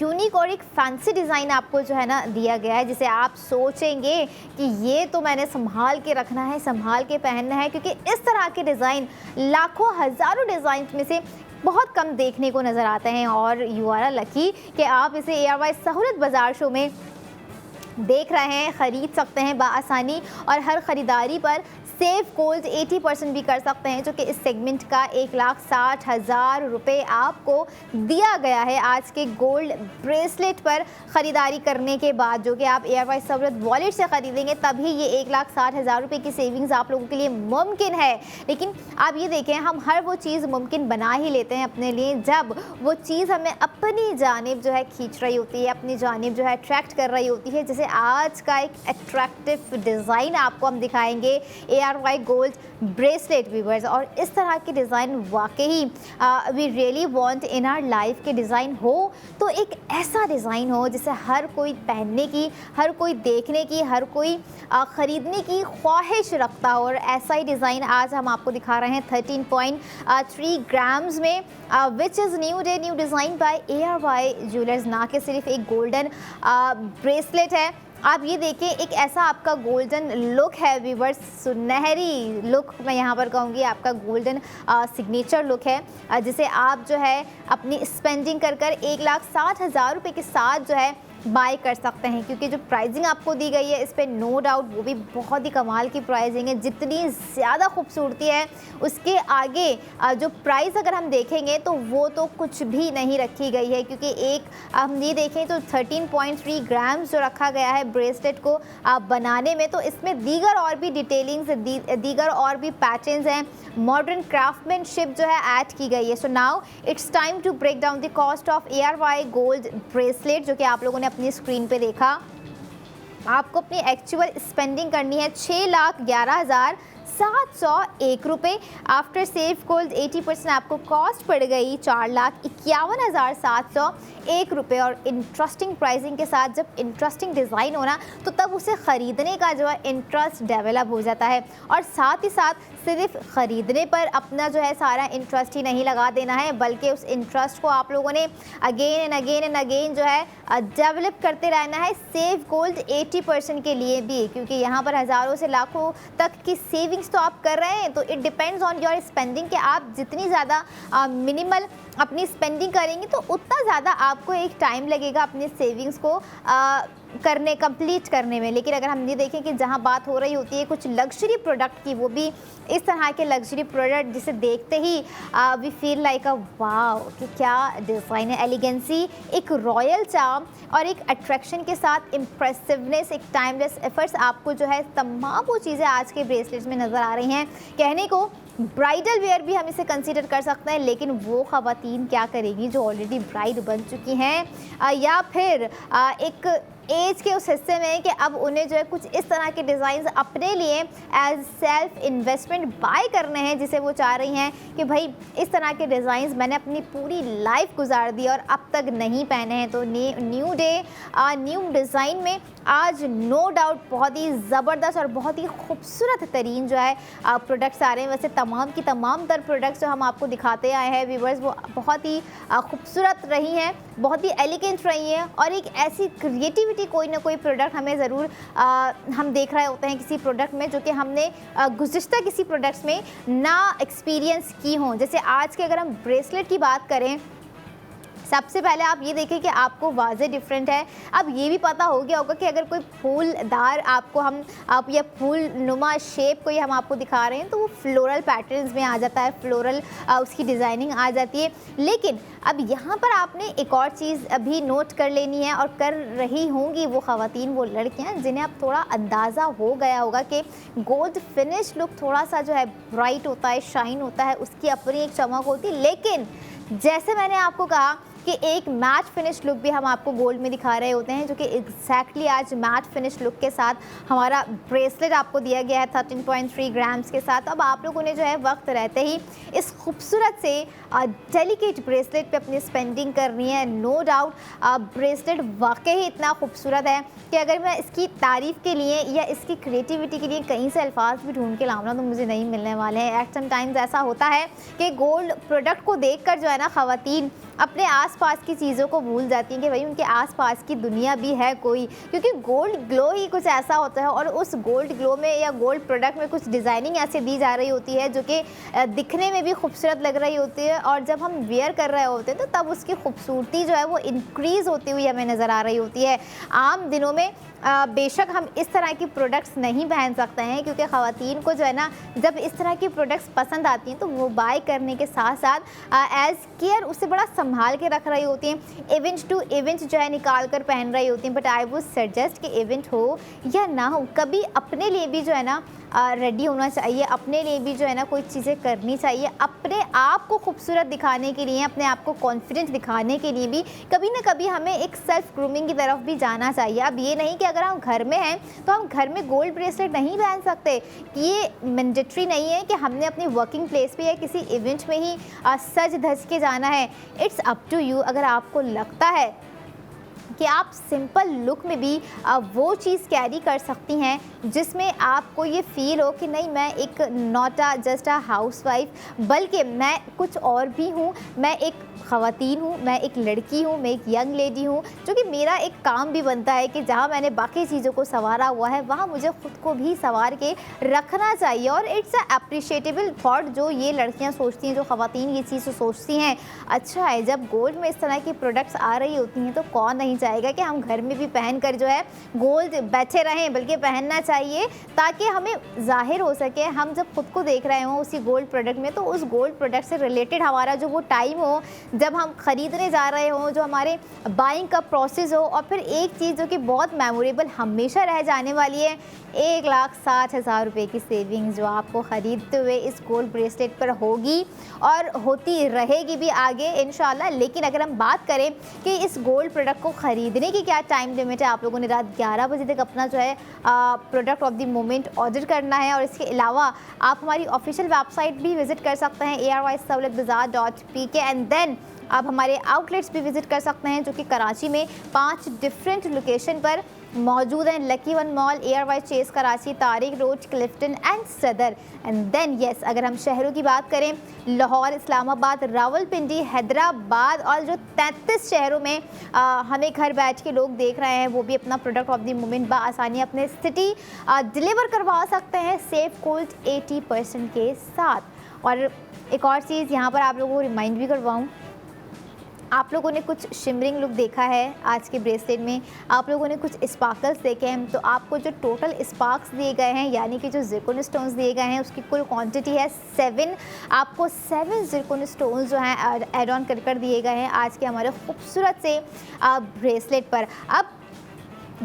यूनिक और एक फैंसी डिज़ाइन आपको जो है ना दिया गया है, जिसे आप सोचेंगे कि ये तो मैंने संभाल के रखना है, संभाल के पहनना है, क्योंकि इस तरह के डिज़ाइन लाखों हज़ारों डिज़ाइन में से बहुत कम देखने को नज़र आते हैं। और यू आर लकी कि आप इसे ARY सहूलत बाजार शो में देख रहे हैं, ख़रीद सकते हैं बाआसानी, और हर ख़रीदारी पर सेव गोल्ड 80% भी कर सकते हैं, जो कि इस सेगमेंट का 1,60,000 रुपये आपको दिया गया है आज के गोल्ड ब्रेसलेट पर ख़रीदारी करने के बाद, जो कि आप ARY सहूलत वॉलेट से ख़रीदेंगे तभी ये 1,60,000 रुपये की सेविंग्स आप लोगों के लिए मुमकिन है। लेकिन आप ये देखें, हम हर वो चीज़ मुमकिन बना ही लेते हैं अपने लिए जब वो चीज़ हमें अपनी जानिब जो है खींच रही होती है, अपनी जानिब जो है अट्रैक्ट कर रही होती है। जैसे आज का एक अट्रैक्टिव डिज़ाइन आपको हम दिखाएंगे ARY गोल्ड ब्रेसलेट व्यूवर्स, और इस तरह के डिज़ाइन वाकई we really want in our life के डिज़ाइन हो तो एक ऐसा डिज़ाइन हो जिसे हर कोई पहनने की, हर कोई देखने की, हर कोई ख़रीदने की ख्वाहिश रखता हो। और ऐसा ही डिज़ाइन आज हम आपको दिखा रहे हैं 13.3 ग्राम्स में, which is new day new design by ARY jewellers. ना कि सिर्फ एक गोल्डन ब्रेसलेट है, आप ये देखें एक ऐसा आपका गोल्डन लुक है व्यूवर्स, सुनहरी लुक मैं यहाँ पर कहूँगी, आपका गोल्डन सिग्नेचर लुक है, जिसे आप जो है अपनी स्पेंडिंग कर 1,60,000 रुपये के साथ जो है बाय कर सकते हैं। क्योंकि जो प्राइसिंग आपको दी गई है इस पर नो डाउट वो भी बहुत ही कमाल की प्राइसिंग है। जितनी ज़्यादा खूबसूरती है उसके आगे जो प्राइस अगर हम देखेंगे तो वो तो कुछ भी नहीं रखी गई है, क्योंकि एक हम ये देखें तो 13.3 ग्राम्स जो रखा गया है ब्रेसलेट को बनाने में, तो इसमें दीगर और भी डिटेलिंग्स, दीगर और भी पैटर्न्स हैं, मॉडर्न क्राफ्टमैनशिप जो है ऐड की गई है। So now it's time to break down the cost of ARY gold bracelet, जो कि आप लोगों ने अपनी स्क्रीन पे देखा। आपको अपनी एक्चुअल स्पेंडिंग करनी है 6,11,701 रुपये। आफ्टर सेव गोल्ड 80% आपको कॉस्ट पड़ गई 4,51,701 रुपये। और इंटरेस्टिंग प्राइसिंग के साथ जब इंटरेस्टिंग डिज़ाइन होना तो तब उसे ख़रीदने का जो है इंटरेस्ट डेवलप हो जाता है। और साथ ही साथ सिर्फ ख़रीदने पर अपना जो है सारा इंटरेस्ट ही नहीं लगा देना है, बल्कि उस इंटरेस्ट को आप लोगों ने अगेन एंड अगेन जो है डेवलप करते रहना है सेव गोल्ड 80% के लिए भी, क्योंकि यहाँ पर हज़ारों से लाखों तक की सेविंग्स तो आप कर रहे हैं। तो it depends on your spending कि आप जितनी ज़्यादा मिनिमल अपनी स्पेंडिंग करेंगे तो उतना ज़्यादा आपको एक टाइम लगेगा अपनी सेविंग्स को कंप्लीट करने में। लेकिन अगर हम ये देखें कि जहाँ बात हो रही होती है कुछ लग्जरी प्रोडक्ट की, वो भी इस तरह के लग्जरी प्रोडक्ट जिसे देखते ही वी फील लाइक अ वाव कि क्या डिज़ाइन है, एलिगेंसी, एक रॉयल चार्म और एक अट्रैक्शन के साथ इम्प्रेसिवनेस, एक टाइमलेस एफर्ट्स, आपको जो है तमाम वो चीज़ें आज के ब्रेसलेट्स में नज़र आ रही हैं। कहने को ब्राइडल वेयर भी हम इसे कंसीडर कर सकते हैं, लेकिन वो ख़वातीन क्या करेगी जो ऑलरेडी ब्राइड बन चुकी हैं, या फिर एक एज के उस हिस्से में कि अब उन्हें जो है कुछ इस तरह के डिज़ाइंस अपने लिए एज सेल्फ इन्वेस्टमेंट बाय करने हैं, जिसे वो चाह रही हैं कि भाई इस तरह के डिज़ाइंस मैंने अपनी पूरी लाइफ गुजार दी और अब तक नहीं पहने हैं। तो न्यू डे न्यू डिज़ाइन में आज नो डाउट बहुत ही ज़बरदस्त और बहुत ही खूबसूरत तरीन जो है प्रोडक्ट्स आ रहे हैं। वैसे तमाम की तमाम तर प्रोडक्ट्स जो हम आपको दिखाते आए हैं व्यूवर्स, वो बहुत ही खूबसूरत रही हैं, बहुत ही एलिगेंट रही हैं, और एक ऐसी क्रिएटिविटी कोई ना कोई प्रोडक्ट हमें ज़रूर हम देख रहे होते हैं किसी प्रोडक्ट में, जो कि हमने गुज़िश्ता किसी प्रोडक्ट्स में ना एक्सपीरियंस की हों। जैसे आज के अगर हम ब्रेसलेट की बात करें, सबसे पहले आप ये देखें कि आपको वाज़े डिफरेंट है। अब ये भी पता हो गया होगा कि अगर कोई फूलदार आप या फूल नुमा शेप कोई हम आपको दिखा रहे हैं तो वो फ्लोरल पैटर्न्स में आ जाता है, फ्लोरल उसकी डिज़ाइनिंग आ जाती है। लेकिन अब यहाँ पर आपने एक और चीज़ अभी नोट कर लेनी है, और कर रही होंगी वो ख़वातीन, वो लड़कियाँ जिन्हें अब थोड़ा अंदाज़ा हो गया होगा कि गोल्ड फिनिश लुक थोड़ा सा जो है ब्राइट होता है, शाइन होता है, उसकी अपनी एक चमक होती है। लेकिन जैसे मैंने आपको कहा कि एक मैट फिनिश लुक भी हम आपको गोल्ड में दिखा रहे होते हैं, जो कि एग्जैक्टली आज मैट फिनिश लुक के साथ हमारा ब्रेसलेट आपको दिया गया है 13.3 ग्राम्स के साथ। अब आप लोगों ने जो है वक्त रहते ही इस खूबसूरत से डेलिकेट ब्रेसलेट पे अपनी स्पेंडिंग करनी है। नो डाउट ब्रेसलेट वाकई ही इतना खूबसूरत है कि अगर मैं इसकी तारीफ़ के लिए या इसकी क्रिएटिविटी के लिए कहीं से अल्फाज भी ढूंढ के लाऊँ ना तो मुझे नहीं मिलने वाले हैं। एट सम टाइम्स ऐसा होता है कि गोल्ड प्रोडक्ट को देखकर जो है ना ख़वातीन अपने आसपास की चीज़ों को भूल जाती हैं कि भाई उनके आसपास की दुनिया भी है कोई, क्योंकि गोल्ड ग्लो ही कुछ ऐसा होता है, और उस गोल्ड ग्लो में या गोल्ड प्रोडक्ट में कुछ डिज़ाइनिंग ऐसे दी जा रही होती है जो कि दिखने में भी खूबसूरत लग रही होती है, और जब हम वेयर कर रहे होते हैं तो तब उसकी खूबसूरती जो है वो इंक्रीज़ होती हुई हमें नज़र आ रही होती है। आम दिनों में बेशक हम इस तरह की प्रोडक्ट्स नहीं पहन सकते हैं, क्योंकि ख़वातीन को जो है ना जब इस तरह की प्रोडक्ट्स पसंद आती हैं तो वो बाय करने के साथ साथ एज़ केयर उसे बड़ा संभाल के रख रही होती हैं। इवेंट टू इवेंट जो है निकाल कर पहन रही होती हैं। बट आई वुड सजेस्ट कि इवेंट हो या ना हो, कभी अपने लिए भी जो है ना रेडी होना चाहिए, अपने लिए भी जो है ना कोई चीज़ें करनी चाहिए, अपने आप को खूबसूरत दिखाने के लिए, अपने आप को कॉन्फिडेंट दिखाने के लिए भी कभी ना कभी हमें एक सेल्फ ग्रूमिंग की तरफ भी जाना चाहिए। अब ये नहीं कि अगर हम घर में हैं तो हम घर में गोल्ड ब्रेसलेट नहीं पहन सकते, ये मैंडेटरी नहीं है कि हमने अपनी वर्किंग प्लेस पे या किसी इवेंट में ही सज धज के जाना है। It's up to you. अगर आपको लगता है कि आप सिंपल लुक में भी वो चीज़ कैरी कर सकती हैं जिसमें आपको ये फील हो कि नहीं मैं एक नॉट जस्ट अ हाउसवाइफ, बल्कि मैं कुछ और भी हूँ, मैं एक ख़वातीन हूँ, मैं एक लड़की हूँ, मैं एक यंग लेडी हूँ, जो कि मेरा एक काम भी बनता है कि जहाँ मैंने बाकी चीज़ों को संवारा हुआ है वहाँ मुझे ख़ुद को भी संवार के रखना चाहिए। और इट्स अप्रिशिएटेबल थॉट जो ये लड़कियाँ सोचती हैं, जो ख़वातीन ये चीज़ सोचती हैं। अच्छा है, जब गोल्ड में इस तरह की प्रोडक्ट्स आ रही होती हैं तो कौन नहीं चाहेगा कि हम घर में भी पहन कर जो है गोल्ड बैठे रहें, बल्कि पहनना चाहिए ताकि हमें जाहिर हो सके हम जब खुद को देख रहे हों उसी गोल्ड प्रोडक्ट में, तो उस गोल्ड प्रोडक्ट से रिलेटेड हमारा जो वो टाइम हो जब हम ख़रीदने जा रहे हों, जो हमारे बाइंग का प्रोसेस हो। और फिर एक चीज़ जो कि बहुत मेमोरेबल हमेशा रह जाने वाली है, 1,60,000 रुपये की सेविंग जो आपको ख़रीदते हुए इस गोल्ड ब्रेसलेट पर होगी और होती रहेगी भी आगे इंशाल्लाह। लेकिन अगर हम बात करें कि इस गोल्ड प्रोडक्ट को ख़रीदने की क्या टाइम लिमिट है, आप लोगों ने रात 11 बजे तक अपना जो है product of the moment order करना है। और इसके अलावा आप हमारी ऑफिशियल वेबसाइट भी विज़िट कर सकते हैं ARYSahoolatbazaar.pk, एंड देन आप हमारे आउटलेट्स भी विज़िट कर सकते हैं जो कि कराची में 5 डिफरेंट लोकेशन पर मौजूद हैं। Lucky One Mall, ARY Chase Karachi, Tariq road, Clifton and Saddar. And then yes, अगर हम शहरों की बात करें, लाहौर, इस्लामाबाद, रावलपिंडी, हैदराबाद, और जो 33 शहरों में हमें घर बैठ के लोग देख रहे हैं वो भी अपना प्रोडक्ट ऑफ द मोमेंट बआसानी अपने सिटी डिलीवर करवा सकते हैं सेफ गोल्ड 80% के साथ। और एक और चीज़ यहाँ पर आप लोगों को रिमाइंड भी करवाऊँ, आप लोगों ने कुछ शिमरिंग लुक देखा है आज के ब्रेसलेट में, आप लोगों ने कुछ स्पार्कल्स देखे हैं, तो आपको जो टोटल स्पार्क्स दिए गए हैं यानी कि जो ज़िरकोन स्टोन्स दिए गए हैं उसकी कुल क्वांटिटी है 7। आपको 7 ज़िरकोन स्टोन्स जो हैं एड ऑन कर दिए गए हैं आज के हमारे खूबसूरत से ब्रेसलेट पर। अब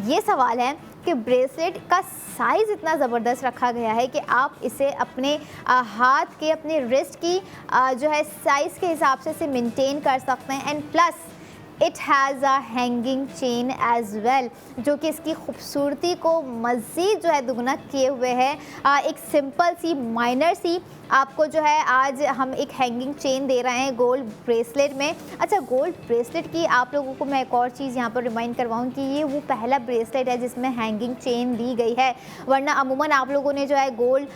ये सवाल है कि ब्रेसलेट का साइज़ इतना ज़बरदस्त रखा गया है कि आप इसे अपने हाथ के, अपने रिस्ट की जो है साइज़ के हिसाब से इसे मेंटेन कर सकते हैं। And plus it has a hanging chain as well, जो कि इसकी खूबसूरती को मज़ीद जो है दुगना किए हुए है। एक सिंपल सी माइनर सी आपको जो है आज हम एक हैंगिंग चेन दे रहे हैं गोल्ड ब्रेसलेट में। अच्छा, गोल्ड ब्रेसलेट की आप लोगों को मैं एक और चीज़ यहाँ पर रिमाइंड करवाऊँ कि ये वो पहला ब्रेसलेट है जिसमें हैंगिंग चेन दी गई है, वरना अमूमन आप लोगों ने जो है गोल्ड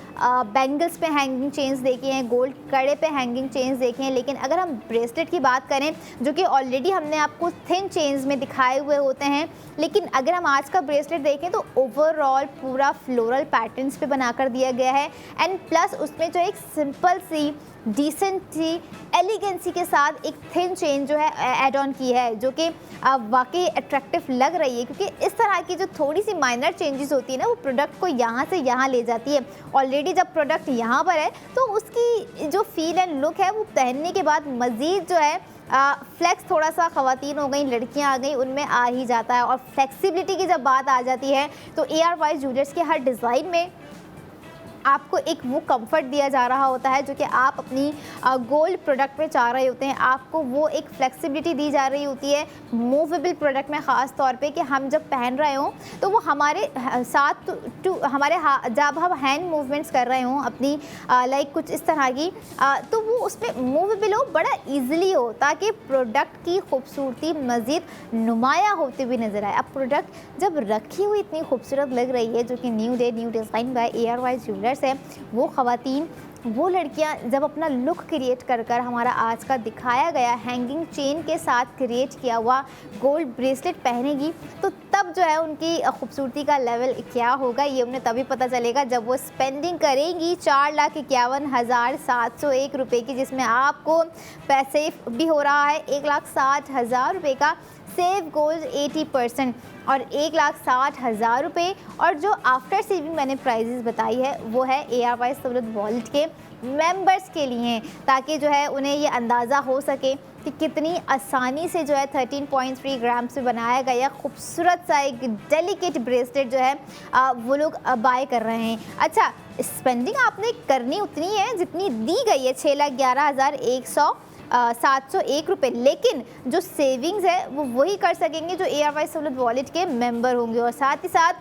बैंगल्स पे हैंगिंग चेन्स देखे हैं, गोल्ड कड़े पे हैंगिंग चेन्स देखे हैं। लेकिन अगर हम ब्रेसलेट की बात करें, जो कि ऑलरेडी हमने आपको थिन चेन्स में दिखाए हुए होते हैं, लेकिन अगर हम आज का ब्रेसलेट देखें तो ओवरऑल पूरा फ्लोरल पैटर्न्स पे बनाकर दिया गया है। एंड प्लस उसमें जो एक सिंपल सी डिसेंट सी एलिगेंसी के साथ एक थिन चेन जो है ऐड ऑन की है, जो कि वाकई अट्रैक्टिव लग रही है, क्योंकि इस तरह की जो थोड़ी सी माइनर चेंजेस होती है ना, वो प्रोडक्ट को यहाँ से यहाँ ले जाती है। ऑलरेडी जब प्रोडक्ट यहाँ पर है तो उसकी जो फील एंड लुक है वो पहनने के बाद मज़ीद जो है फ्लेक्स, थोड़ा सा ख़वातीन हो गई, लड़कियां आ गई, उनमें आ ही जाता है। और फ्लेक्सिबिलिटी की जब बात आ जाती है तो ARY ज्वेलर्स के हर डिज़ाइन में आपको एक वो कंफर्ट दिया जा रहा होता है जो कि आप अपनी गोल्ड प्रोडक्ट में चाह रहे होते हैं। आपको वो एक फ्लेक्सिबिलिटी दी जा रही होती है मूवेबल प्रोडक्ट में, ख़ास तौर पे कि हम जब पहन रहे हों तो वो हमारे साथ जब हम हैंड मूवमेंट्स कर रहे हों अपनी लाइक कुछ इस तरह की, तो वो उसमें मूवेबल हो, बड़ा ईजिली हो, ताकि प्रोडक्ट की खूबसूरती मज़ीद नुमाया होती हुई नज़र आए। अब प्रोडक्ट जब रखी हुई इतनी खूबसूरत लग रही है, जो कि new day new design by ARY jewellers है, वो ख़वातीन, वो लड़कियां जब अपना लुक क्रिएट कर कर हमारा आज का दिखाया गया हैंगिंग चेन के साथ क्रिएट किया हुआ गोल्ड ब्रेसलेट पहनेगी, तो तब जो है उनकी खूबसूरती का लेवल क्या होगा ये उन्हें तभी पता चलेगा जब वो स्पेंडिंग करेंगी 4,51,701 रुपये की, जिसमें आपको पैसे भी हो रहा है 1,60,000 रुपये का सेव गोल्ड 80% और 1,60,000 रुपये। और जो आफ्टर सेविंग मैंने प्राइजेस बताई है वो है ARY सहूलत वॉलेट के मेंबर्स के लिए, ताकि जो है उन्हें ये अंदाज़ा हो सके कि कितनी आसानी से जो है 13.3 ग्राम से बनाया गया खूबसूरत सा एक डेलिकेट ब्रेसलेट जो है वो लोग बाय कर रहे हैं। अच्छा, स्पेंडिंग आपने करनी उतनी है जितनी दी गई है, 6,11,701 रुपये, लेकिन जो सेविंग्स है वो वही कर सकेंगे जो ARY सहूलत वॉलेट के मेंबर होंगे। और साथ ही साथ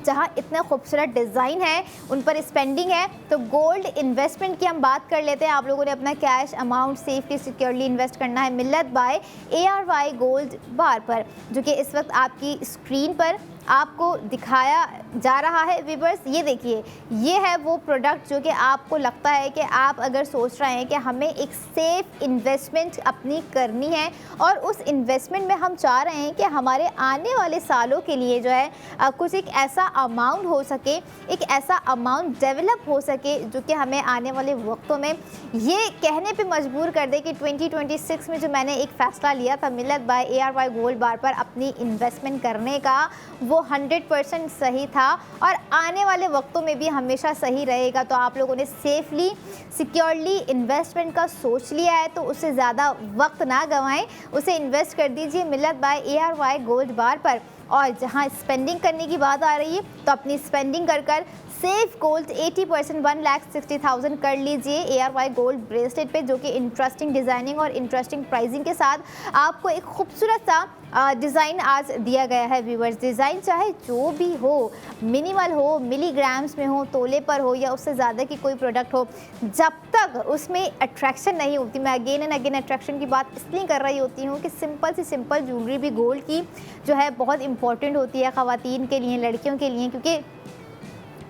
जहाँ इतना खूबसूरत डिज़ाइन है उन पर स्पेंडिंग है, तो गोल्ड इन्वेस्टमेंट की हम बात कर लेते हैं। आप लोगों ने अपना cash amount safely securely invest करना है मिल्लत बाय ARY गोल्ड बार पर, जो कि इस वक्त आपकी स्क्रीन पर आपको दिखाया जा रहा है। व्यूअर्स, ये देखिए, ये है वो प्रोडक्ट जो कि आपको लगता है कि आप अगर सोच रहे हैं कि हमें एक सेफ़ इन्वेस्टमेंट अपनी करनी है और उस इन्वेस्टमेंट में हम चाह रहे हैं कि हमारे आने वाले सालों के लिए जो है कुछ एक ऐसा अमाउंट हो सके, एक ऐसा अमाउंट डेवलप हो सके जो कि हमें आने वाले वक्तों में ये कहने पे मजबूर कर दे कि 2026 में जो मैंने एक फ़ैसला लिया था मिल्लत बाय ARY गोल्ड बार पर अपनी इन्वेस्टमेंट करने का, वो 100% सही था और आने वाले वक्तों में भी हमेशा सही रहेगा। तो आप लोगों ने सेफली सिक्योरली इन्वेस्टमेंट का सोच लिया है तो उससे ज़्यादा वक्त ना गंवाएं, उसे इन्वेस्ट कर दीजिए मिल्लत बाय ARY गोल्ड बार पर। और जहां स्पेंडिंग करने की बात आ रही है तो अपनी स्पेंडिंग कर कर सेफ गोल्ड 80% 1,60,000 कर लीजिए ARY गोल्ड ब्रेसलेट पे, जो कि इंटरेस्टिंग डिज़ाइनिंग और इंटरेस्टिंग प्राइसिंग के साथ आपको एक खूबसूरत सा डिज़ाइन आज दिया गया है। व्यूअर्स, डिज़ाइन चाहे जो भी हो, मिनिमल हो, मिलीग्राम्स में हो, तोले पर हो या उससे ज़्यादा की कोई प्रोडक्ट हो, जब तक उसमें अट्रैक्शन नहीं होती, मैं अगेन एंड अगेन अट्रैक्शन की बात इसलिए कर रही होती हूँ कि सिंपल सी सिंपल ज्वेलरी भी गोल्ड की जो है बहुत इंपॉर्टेंट होती है ख़वातीन के लिए, लड़कियों के लिए, क्योंकि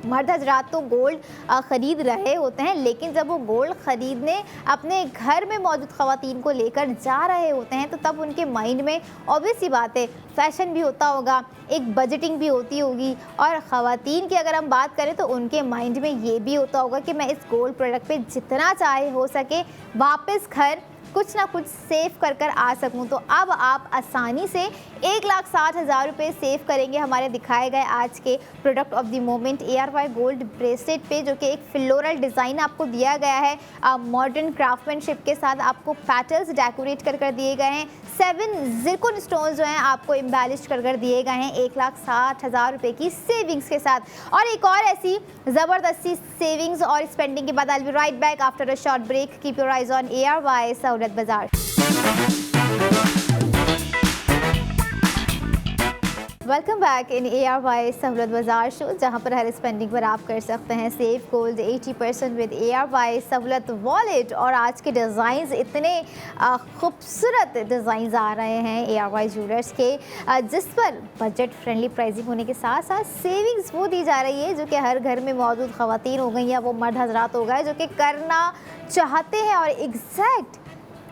मर्द हजरात तो गोल्ड ख़रीद रहे होते हैं, लेकिन जब वो गोल्ड ख़रीदने अपने घर में मौजूद ख़वातीन को लेकर जा रहे होते हैं तो तब उनके माइंड में ऑब्वियस सी बात है फ़ैशन भी होता होगा, एक बजटिंग भी होती होगी। और ख़वातीन की अगर हम बात करें तो उनके माइंड में ये भी होता होगा कि मैं इस गोल्ड प्रोडक्ट पे जितना चाहे हो सके वापस घर कुछ ना कुछ सेव कर आ सकूं। तो अब आप आसानी से 1,60,000 रुपये सेव करेंगे हमारे दिखाए गए आज के product of the moment ARY gold bracelet पे, जो कि एक फ्लोरल डिज़ाइन आपको दिया गया है। मॉडर्न क्राफ्टमैनशिप के साथ आपको पैटल्स डेकोरेट कर दिए गए हैं। 7 ज़िरकॉन स्टोन्स जो हैं आपको एम्बेलिश कर दिए गए हैं 1,60,000 रुपये की सेविंग्स के साथ। और एक और ऐसी ज़बरदस्ती सेविंग्स और स्पेंडिंग के बाद I will be right back after a short break. Keep your eyes on ARY Sahulat बाजार। Welcome back in ARY Sahulat Bazaar show, जहां पर हर स्पेंडिंग पर आप कर सकते हैं सेव गोल्ड 80% विद ARY सहूलत वॉलेट। और आज के डिज़ाइंस इतने खूबसूरत डिज़ाइंस आ रहे हैं ARY ज्वेलर्स के, जिस पर बजट फ्रेंडली प्राइसिंग होने के साथ साथ सेविंग्स वो दी जा रही है जो कि हर घर में मौजूद ख़वातीन हो गई या वो मर्द हजरात हो गए जो कि करना चाहते हैं। और exact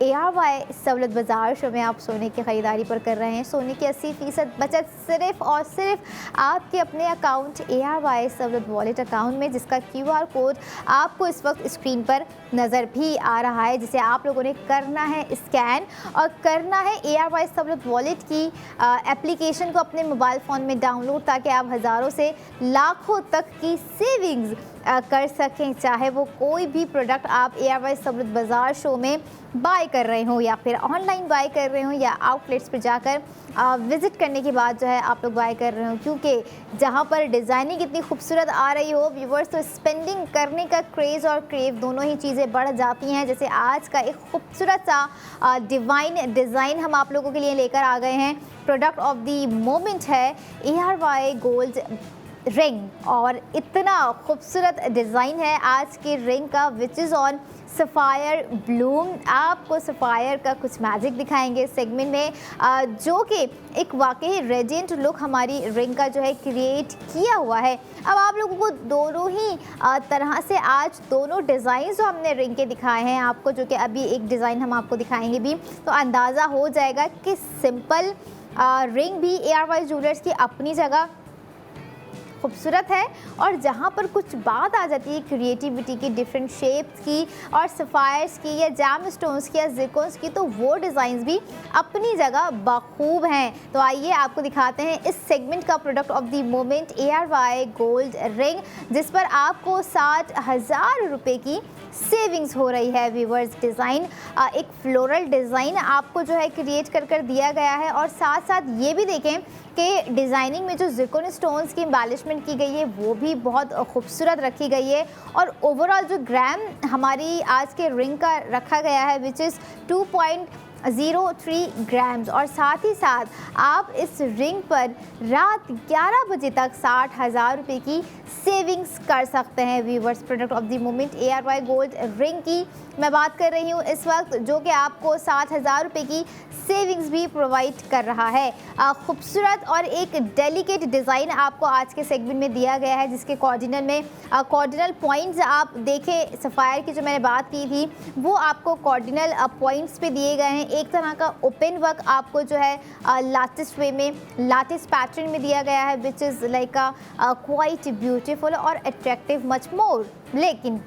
ARY Sahulat Bazaar show में आप सोने की ख़रीदारी पर कर रहे हैं सोने की 80% बचत सिर्फ और सिर्फ आपके अपने अकाउंट ARY सहूलत वॉलेट अकाउंट में, जिसका QR कोड आपको इस वक्त स्क्रीन पर नज़र भी आ रहा है, जिसे आप लोगों ने करना है स्कैन और करना है ARY सहूलत वॉलेट की एप्लीकेशन को अपने मोबाइल फ़ोन में डाउनलोड, ताकि आप हज़ारों से लाखों तक की सेविंग्स कर सकें। चाहे वो कोई भी प्रोडक्ट आप ARY सहूलत बाजार शो में बाय कर रहे हो या फिर ऑनलाइन बाय कर रहे हो या आउटलेट्स पर जाकर विज़िट करने के बाद जो है आप लोग बाय कर रहे हो, क्योंकि जहाँ पर डिज़ाइनिंग इतनी खूबसूरत आ रही हो व्यूवर्स, तो स्पेंडिंग करने का क्रेज़ और क्रेव दोनों ही चीज़ें बढ़ जाती हैं। जैसे आज का एक खूबसूरत सा डिवाइन डिज़ाइन हम आप लोगों के लिए लेकर आ गए हैं। प्रोडक्ट ऑफ द मोमेंट है ARY गोल्ड रिंग, और इतना खूबसूरत डिज़ाइन है आज के रिंग का, which is on sapphire Bloom. आपको सफ़ायर का कुछ मैजिक दिखाएंगे सेगमेंट में, जो कि एक वाकई रेडिएंट लुक हमारी रिंग का जो है क्रिएट किया हुआ है। अब आप लोगों को दोनों ही तरह से आज दोनों डिज़ाइन जो हमने रिंग के दिखाए हैं आपको, जो कि अभी एक डिज़ाइन हम आपको दिखाएंगे भी, तो अंदाज़ा हो जाएगा कि सिंपल रिंग भी ARY ज्वेलर्स की अपनी जगह खूबसूरत है, और जहाँ पर कुछ बात आ जाती है क्रिएटिविटी की, डिफरेंट शेप्स की और सफ़ायर्स की या जैम स्टोन्स की या ज़िरकॉन्स की, तो वो डिज़ाइंस भी अपनी जगह बखूब हैं। तो आइए आपको दिखाते हैं इस सेगमेंट का product of the moment ARY gold ring, जिस पर आपको 60,000 रुपये की सेविंग्स हो रही है व्यूवर्स। डिज़ाइन एक फ्लोरल डिज़ाइन आपको जो है क्रिएट कर दिया गया है, और साथ साथ ये भी देखें कि डिज़ाइनिंग में जो ज़िरकॉन स्टोन्स की एम्बेलिशमेंट की गई है वो भी बहुत खूबसूरत रखी गई है। और ओवरऑल जो ग्राम हमारी आज के रिंग का रखा गया है विच इज़ 2.03 ग्राम्स, और साथ ही साथ आप इस रिंग पर रात 11 बजे तक 60,000 रुपये की सेविंग्स कर सकते हैं viewers. Product of the moment ARY gold ring की मैं बात कर रही हूँ इस वक्त, जो कि आपको 60,000 रुपये की सेविंग्स भी प्रोवाइड कर रहा है। खूबसूरत और एक डेलिकेट डिज़ाइन आपको आज के सेगमेंट में दिया गया है, जिसके कॉर्डिनल में कॉर्डिनल पॉइंट्स आप देखें, सफ़ायर की जो मैंने बात की थी वो आपको कॉर्डिनल पॉइंट्स पे दिए गए हैं। एक तरह का ओपन वर्क आपको जो है लाटिस वे में, लाटिस पैटर्न में दिया गया है, which is like quite beautiful और अट्रैक्टिव मच मोर। लेकिन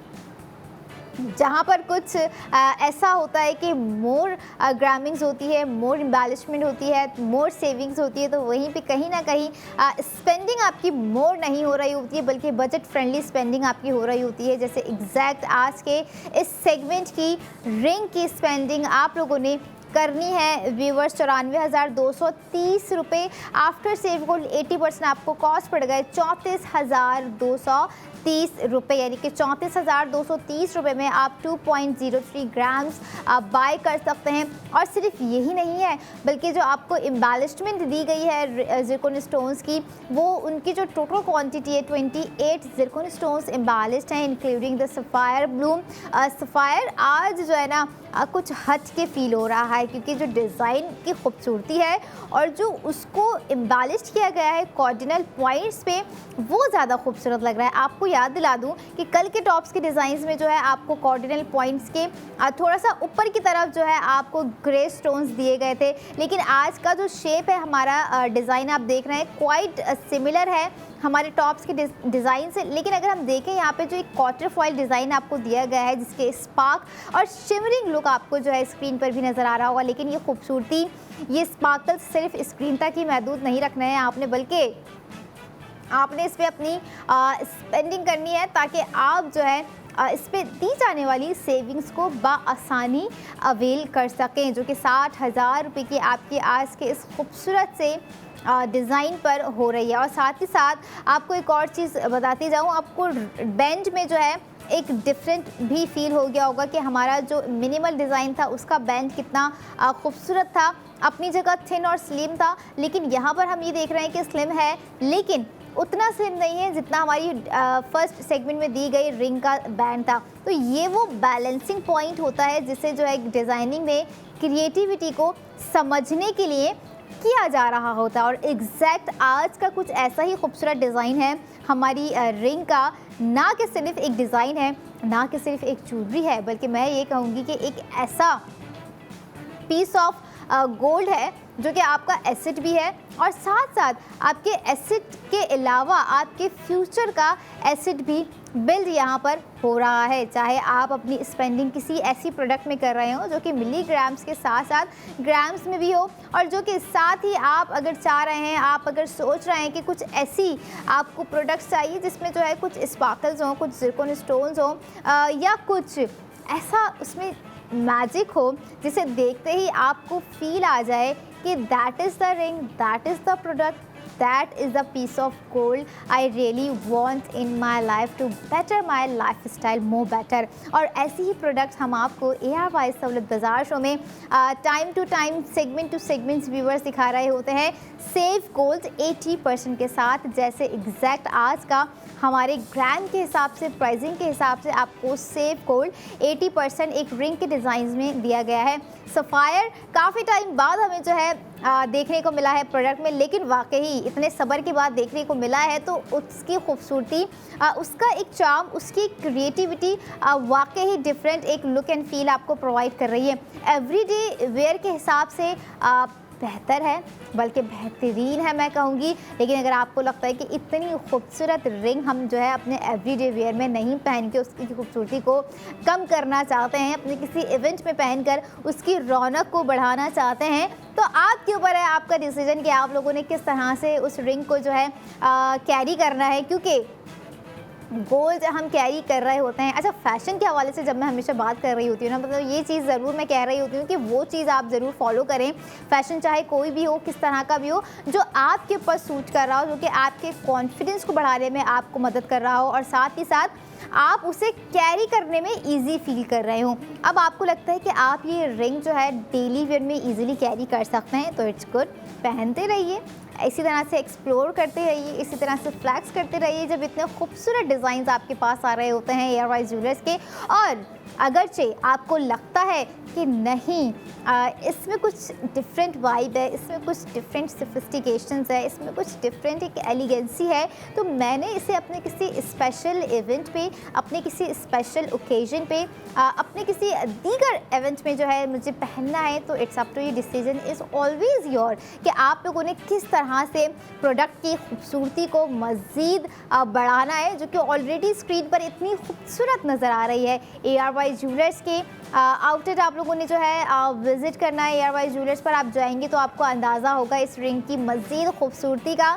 जहाँ पर कुछ ऐसा होता है कि मोर ग्रामिंग्स होती है, मोर एम्बेलिशमेंट होती है, मोर सेविंग्स होती है, तो वहीं पे कहीं ना कहीं स्पेंडिंग आपकी मोर नहीं हो रही होती है, बल्कि बजट फ्रेंडली स्पेंडिंग आपकी हो रही होती है। जैसे एग्जैक्ट आज के इस सेगमेंट की रिंग की स्पेंडिंग आप लोगों ने करनी है व्यूवर्स 94,230 रुपये। आफ्टर सेव गोल्ड 80% आपको कॉस्ट पड़ गए 34,230 रुपये, यानी कि 34,230 रुपये में आप 2.03 ग्राम्स बाय कर सकते हैं। और सिर्फ यही नहीं है, बल्कि जो आपको एम्बेलिशमेंट दी गई है ज़िरकॉन स्टोन्स की, वो उनकी जो टोटल क्वांटिटी है 28 ज़िरकॉन स्टोन्स एम्बेलिश्ड हैं, including the sapphire Bloom. Sapphire आज जो है ना कुछ हट के फील हो रहा है, क्योंकि जो डिज़ाइन की खूबसूरती है और जो उसको एम्बेलिश किया गया है कॉर्डिनल पॉइंट्स पे, वो ज़्यादा खूबसूरत लग रहा है। आपको याद दिला दूं कि कल के टॉप्स के डिज़ाइंस में जो है आपको कॉर्डिनल पॉइंट्स के थोड़ा सा ऊपर की तरफ जो है आपको ग्रे स्टोन्स दिए गए थे, लेकिन आज का जो शेप है हमारा डिज़ाइन आप देख रहे हैं क्वाइट सिमिलर है हमारे टॉप्स के डिज़ाइन से। लेकिन अगर हम देखें यहाँ पे जो एक क्वार्टर फॉइल डिज़ाइन आपको दिया गया है जिसके स्पार्क और शिमरिंग लुक आपको जो है स्क्रीन पर भी नज़र आ रहा होगा, लेकिन ये खूबसूरती, ये स्पार्कल सिर्फ स्क्रीन तक ही महदूद नहीं रखना है आपने, बल्कि आपने इस पर अपनी स्पेंडिंग करनी है ताकि आप जो है इस पर दी जाने वाली सेविंग्स को बआसानी अवेल कर सकें, जो कि 60,000 रुपये की आपकी आज के इस खूबसूरत से डिज़ाइन पर हो रही है। और साथ ही साथ आपको एक और चीज़ बताती जाऊँ, आपको बेंच में जो है एक डिफरेंट भी फील हो गया होगा कि हमारा जो मिनिमल डिज़ाइन था उसका बैंड कितना खूबसूरत था, अपनी जगह थिन और स्लिम था, लेकिन यहाँ पर हम ये देख रहे हैं कि स्लिम है लेकिन उतना स्लिम नहीं है जितना हमारी फर्स्ट सेगमेंट में दी गई रिंग का बैंड था। तो ये वो बैलेंसिंग पॉइंट होता है जिसे जो है डिज़ाइनिंग में क्रिएटिविटी को समझने के लिए किया जा रहा होता है। और एग्जैक्ट आज का कुछ ऐसा ही खूबसूरत डिज़ाइन है हमारी रिंग का, ना कि सिर्फ एक डिज़ाइन है, ना कि सिर्फ एक ज्वेलरी है, बल्कि मैं ये कहूँगी कि एक ऐसा पीस ऑफ गोल्ड है जो कि आपका एसेट भी है और साथ साथ आपके एसेट के अलावा आपके फ्यूचर का एसेट भी बिल्ड यहाँ पर हो रहा है। चाहे आप अपनी स्पेंडिंग किसी ऐसी प्रोडक्ट में कर रहे हो जो कि मिलीग्राम्स के साथ साथ ग्राम्स में भी हो, और जो कि साथ ही आप अगर चाह रहे हैं, आप अगर सोच रहे हैं कि कुछ ऐसी आपको प्रोडक्ट्स चाहिए जिसमें जो है कुछ स्पार्कल्स हों, कुछ ज़िरकॉन स्टोन्स हों या कुछ ऐसा उसमें मैजिक हो जिसे देखते ही आपको फील आ जाए कि that is the ring, that is the product, that is the piece of gold I really want in my life to better my lifestyle more better। और ऐसी ही प्रोडक्ट्स हम आपको ARY सहूलत बाज़ार शो में time to time segment to segments viewers दिखा रहे होते हैं सेव गोल्ड 80% के साथ, जैसे एग्जैक्ट आज का हमारे ग्राम के हिसाब से, प्राइसिंग के हिसाब से आपको सेव गोल्ड 80% एक रिंग के डिज़ाइन में दिया गया है। सफ़ायर काफ़ी टाइम बाद हमें जो है देखने को मिला है प्रोडक्ट में, लेकिन वाकई इतने सब्र के बाद देखने को मिला है तो उसकी खूबसूरती, उसका एक चार्म, उसकी क्रिएटिविटी वाकई ही डिफरेंट एक लुक एंड फील आपको प्रोवाइड कर रही है। एवरीडे वेयर के हिसाब से बेहतर है, बल्कि बेहतरीन है मैं कहूँगी। लेकिन अगर आपको लगता है कि इतनी खूबसूरत रिंग हम जो है अपने एवरीडे वेयर में नहीं पहन के उसकी खूबसूरती को कम करना चाहते हैं, अपने किसी इवेंट में पहनकर उसकी रौनक को बढ़ाना चाहते हैं, तो आपके ऊपर है आपका डिसीजन कि आप लोगों ने किस तरह से उस रिंग को जो है कैरी करना है। क्योंकि गोल्ड हम कैरी कर रहे होते हैं। अच्छा, फैशन के हवाले से जब मैं हमेशा बात कर रही होती हूँ ना, मतलब ये चीज़ ज़रूर मैं कह रही होती हूँ कि वो चीज़ आप ज़रूर फॉलो करें। फैशन चाहे कोई भी हो, किस तरह का भी हो, जो आपके ऊपर सूट कर रहा हो, जो कि आपके कॉन्फिडेंस को बढ़ाने में आपको मदद कर रहा हो और साथ ही साथ आप उसे कैरी करने में ईजी फील कर रहे हो। अब आपको लगता है कि आप ये रिंग जो है डेली वेयर में ईजिली कैरी कर सकते हैं, तो इट्स गुड, पहनते रहिए, इसी तरह से एक्सप्लोर करते रहिए, इसी तरह से फ्लैक्स करते रहिए जब इतने खूबसूरत डिज़ाइंस आपके पास आ रहे होते हैं ARY ज्वेलर्स के। और अगरचे आपको लगता है कि नहीं इसमें कुछ डिफरेंट वाइब है, इसमें कुछ डिफरेंट सोफिस्टिकेशंस है, इसमें कुछ डिफरेंट एक एलिगेंसी है, तो मैंने इसे अपने किसी स्पेशल इवेंट पे, अपने किसी स्पेशल ओकेजन पे, अपने किसी दीगर इवेंट में जो है मुझे पहनना है, तो it's up to you, decision is always your कि आप लोगों ने किस तरह से प्रोडक्ट की खूबसूरती को मज़ीद बढ़ाना है, जो कि ऑलरेडी स्क्रीन पर इतनी खूबसूरत नज़र आ रही है। ARY ज्वेलर्स के आउटलेट आप लोगों ने जो है विज़िट करना है। ARY ज्वेलर्स पर आप जाएंगे तो आपको अंदाज़ा होगा इस रिंग की मज़ीद खूबसूरती का,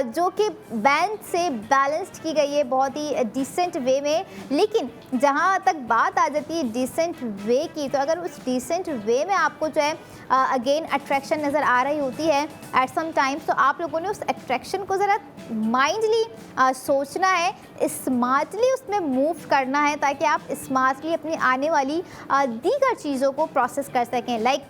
जो कि बैंड से बैलेंस्ड की गई है बहुत ही डिसेंट वे में। लेकिन जहाँ तक बात आ जाती है डिसेंट वे की, तो अगर उस डिसेंट वे में आपको जो है अगेन अट्रैक्शन नज़र आ रही होती है एट सम टाइम्स, तो आप लोगों ने उस अट्रैक्शन को ज़रा माइंडली सोचना है, स्मार्टली उसमें मूव करना है, ताकि आप स्मार्टली अपनी आने वाली दीगर चीज़ों को प्रोसेस कर सकें। लाइक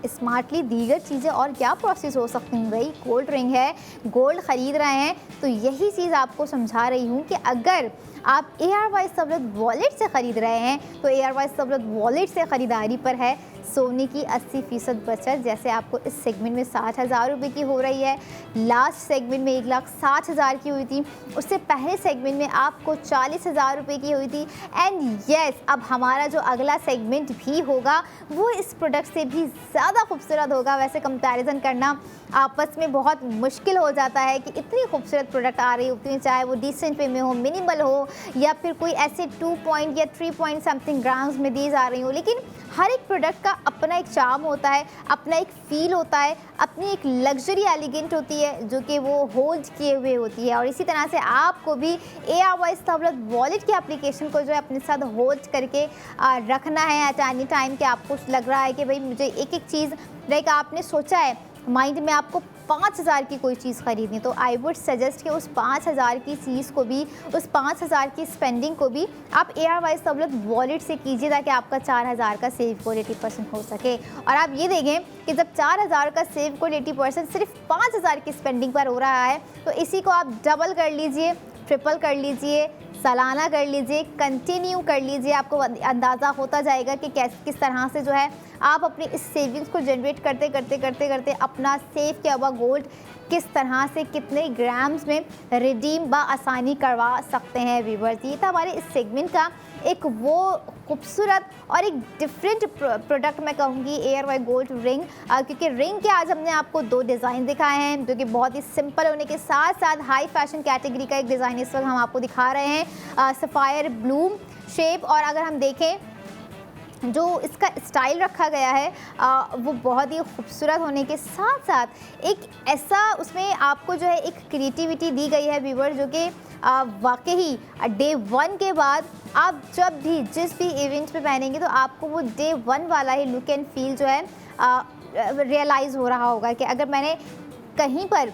स्मार्टली दीगर चीज़ें और क्या प्रोसेस हो सकती हैं भाई, गोल्ड रिंग है, गोल्ड ख़रीद रहे हैं, तो यही चीज़ आपको समझा रही हूँ कि अगर आप ARY सहूलत वॉलेट से ख़रीद रहे हैं तो ARY सहूलत वॉलेट से ख़रीदारी पर है सोने की 80% बचत। जैसे आपको इस सेगमेंट में 60,000 रुपये की हो रही है, लास्ट सेगमेंट में 1,60,000 की हुई थी, उससे पहले सेगमेंट में आपको 40,000 रुपये की हुई थी। एंड यस, अब हमारा जो अगला सेगमेंट भी होगा वो इस प्रोडक्ट से भी ज़्यादा खूबसूरत होगा। वैसे कंपैरिजन करना आपस में बहुत मुश्किल हो जाता है कि इतनी खूबसूरत प्रोडक्ट आ रही होती हैं, चाहे वो डिसेंट पे में हो, मिनिमल हो, या फिर कोई ऐसे 2 पॉइंट या 3 पॉइंट समथिंग ग्राम्स में दी जा रही हो। लेकिन हर एक प्रोडक्ट का अपना एक चार्म होता है, अपना एक फ़ील होता है, अपनी एक लग्जरी एलिगेंट होती है जो कि वो होल्ड किए हुए होती है। और इसी तरह से आपको भी ARY सहूलत वॉलेट के एप्लीकेशन को जो है अपने साथ होल्ड करके रखना है एट एनी टाइम। कि आपको लग रहा है कि भाई मुझे एक एक चीज़, लाइक आपने सोचा है माइंड में आपको 5,000 की कोई चीज़ खरीदनी, तो आई वुड सजेस्ट कि उस 5,000 की चीज़ को भी, उस 5,000 की स्पेंडिंग को भी आप ARY सहूलत वॉलेट से कीजिए ताकि आपका 4,000 का सेव कोड 80% हो सके। और आप ये देखें कि जब 4,000 का सेव कोड 80% सिर्फ 5,000 की स्पेंडिंग पर हो रहा है तो इसी को आप डबल कर लीजिए, ट्रिपल कर लीजिए, सालाना कर लीजिए, कंटिन्यू कर लीजिए। आपको अंदाज़ा होता जाएगा कि किस तरह से जो है आप अपनी इस सेविंग्स को जनरेट करते अपना सेव किया हुआ गोल्ड किस तरह से कितने ग्राम्स में रिडीम बआसानी करवा सकते हैं व्यूअर्स। ये था हमारे इस सेगमेंट का एक वो खूबसूरत और एक डिफरेंट प्रोडक्ट मैं कहूँगी, ARY गोल्ड रिंग। क्योंकि रिंग के आज हमने आपको 2 डिज़ाइन दिखाए हैं जो कि बहुत ही सिंपल होने के साथ साथ हाई फैशन कैटेगरी का एक डिज़ाइन इस वक्त हम आपको दिखा रहे हैं, सफ़ायर ब्लूम शेप। और अगर हम देखें जो इसका स्टाइल रखा गया है वो बहुत ही खूबसूरत होने के साथ साथ एक ऐसा उसमें आपको जो है एक क्रिएटिविटी दी गई है व्यूअर, जो कि वाकई डे 1 के बाद आप जब भी जिस भी इवेंट पे पहनेंगे तो आपको वो डे 1 वाला ही लुक एंड फील जो है रियलाइज़ हो रहा होगा कि अगर मैंने कहीं पर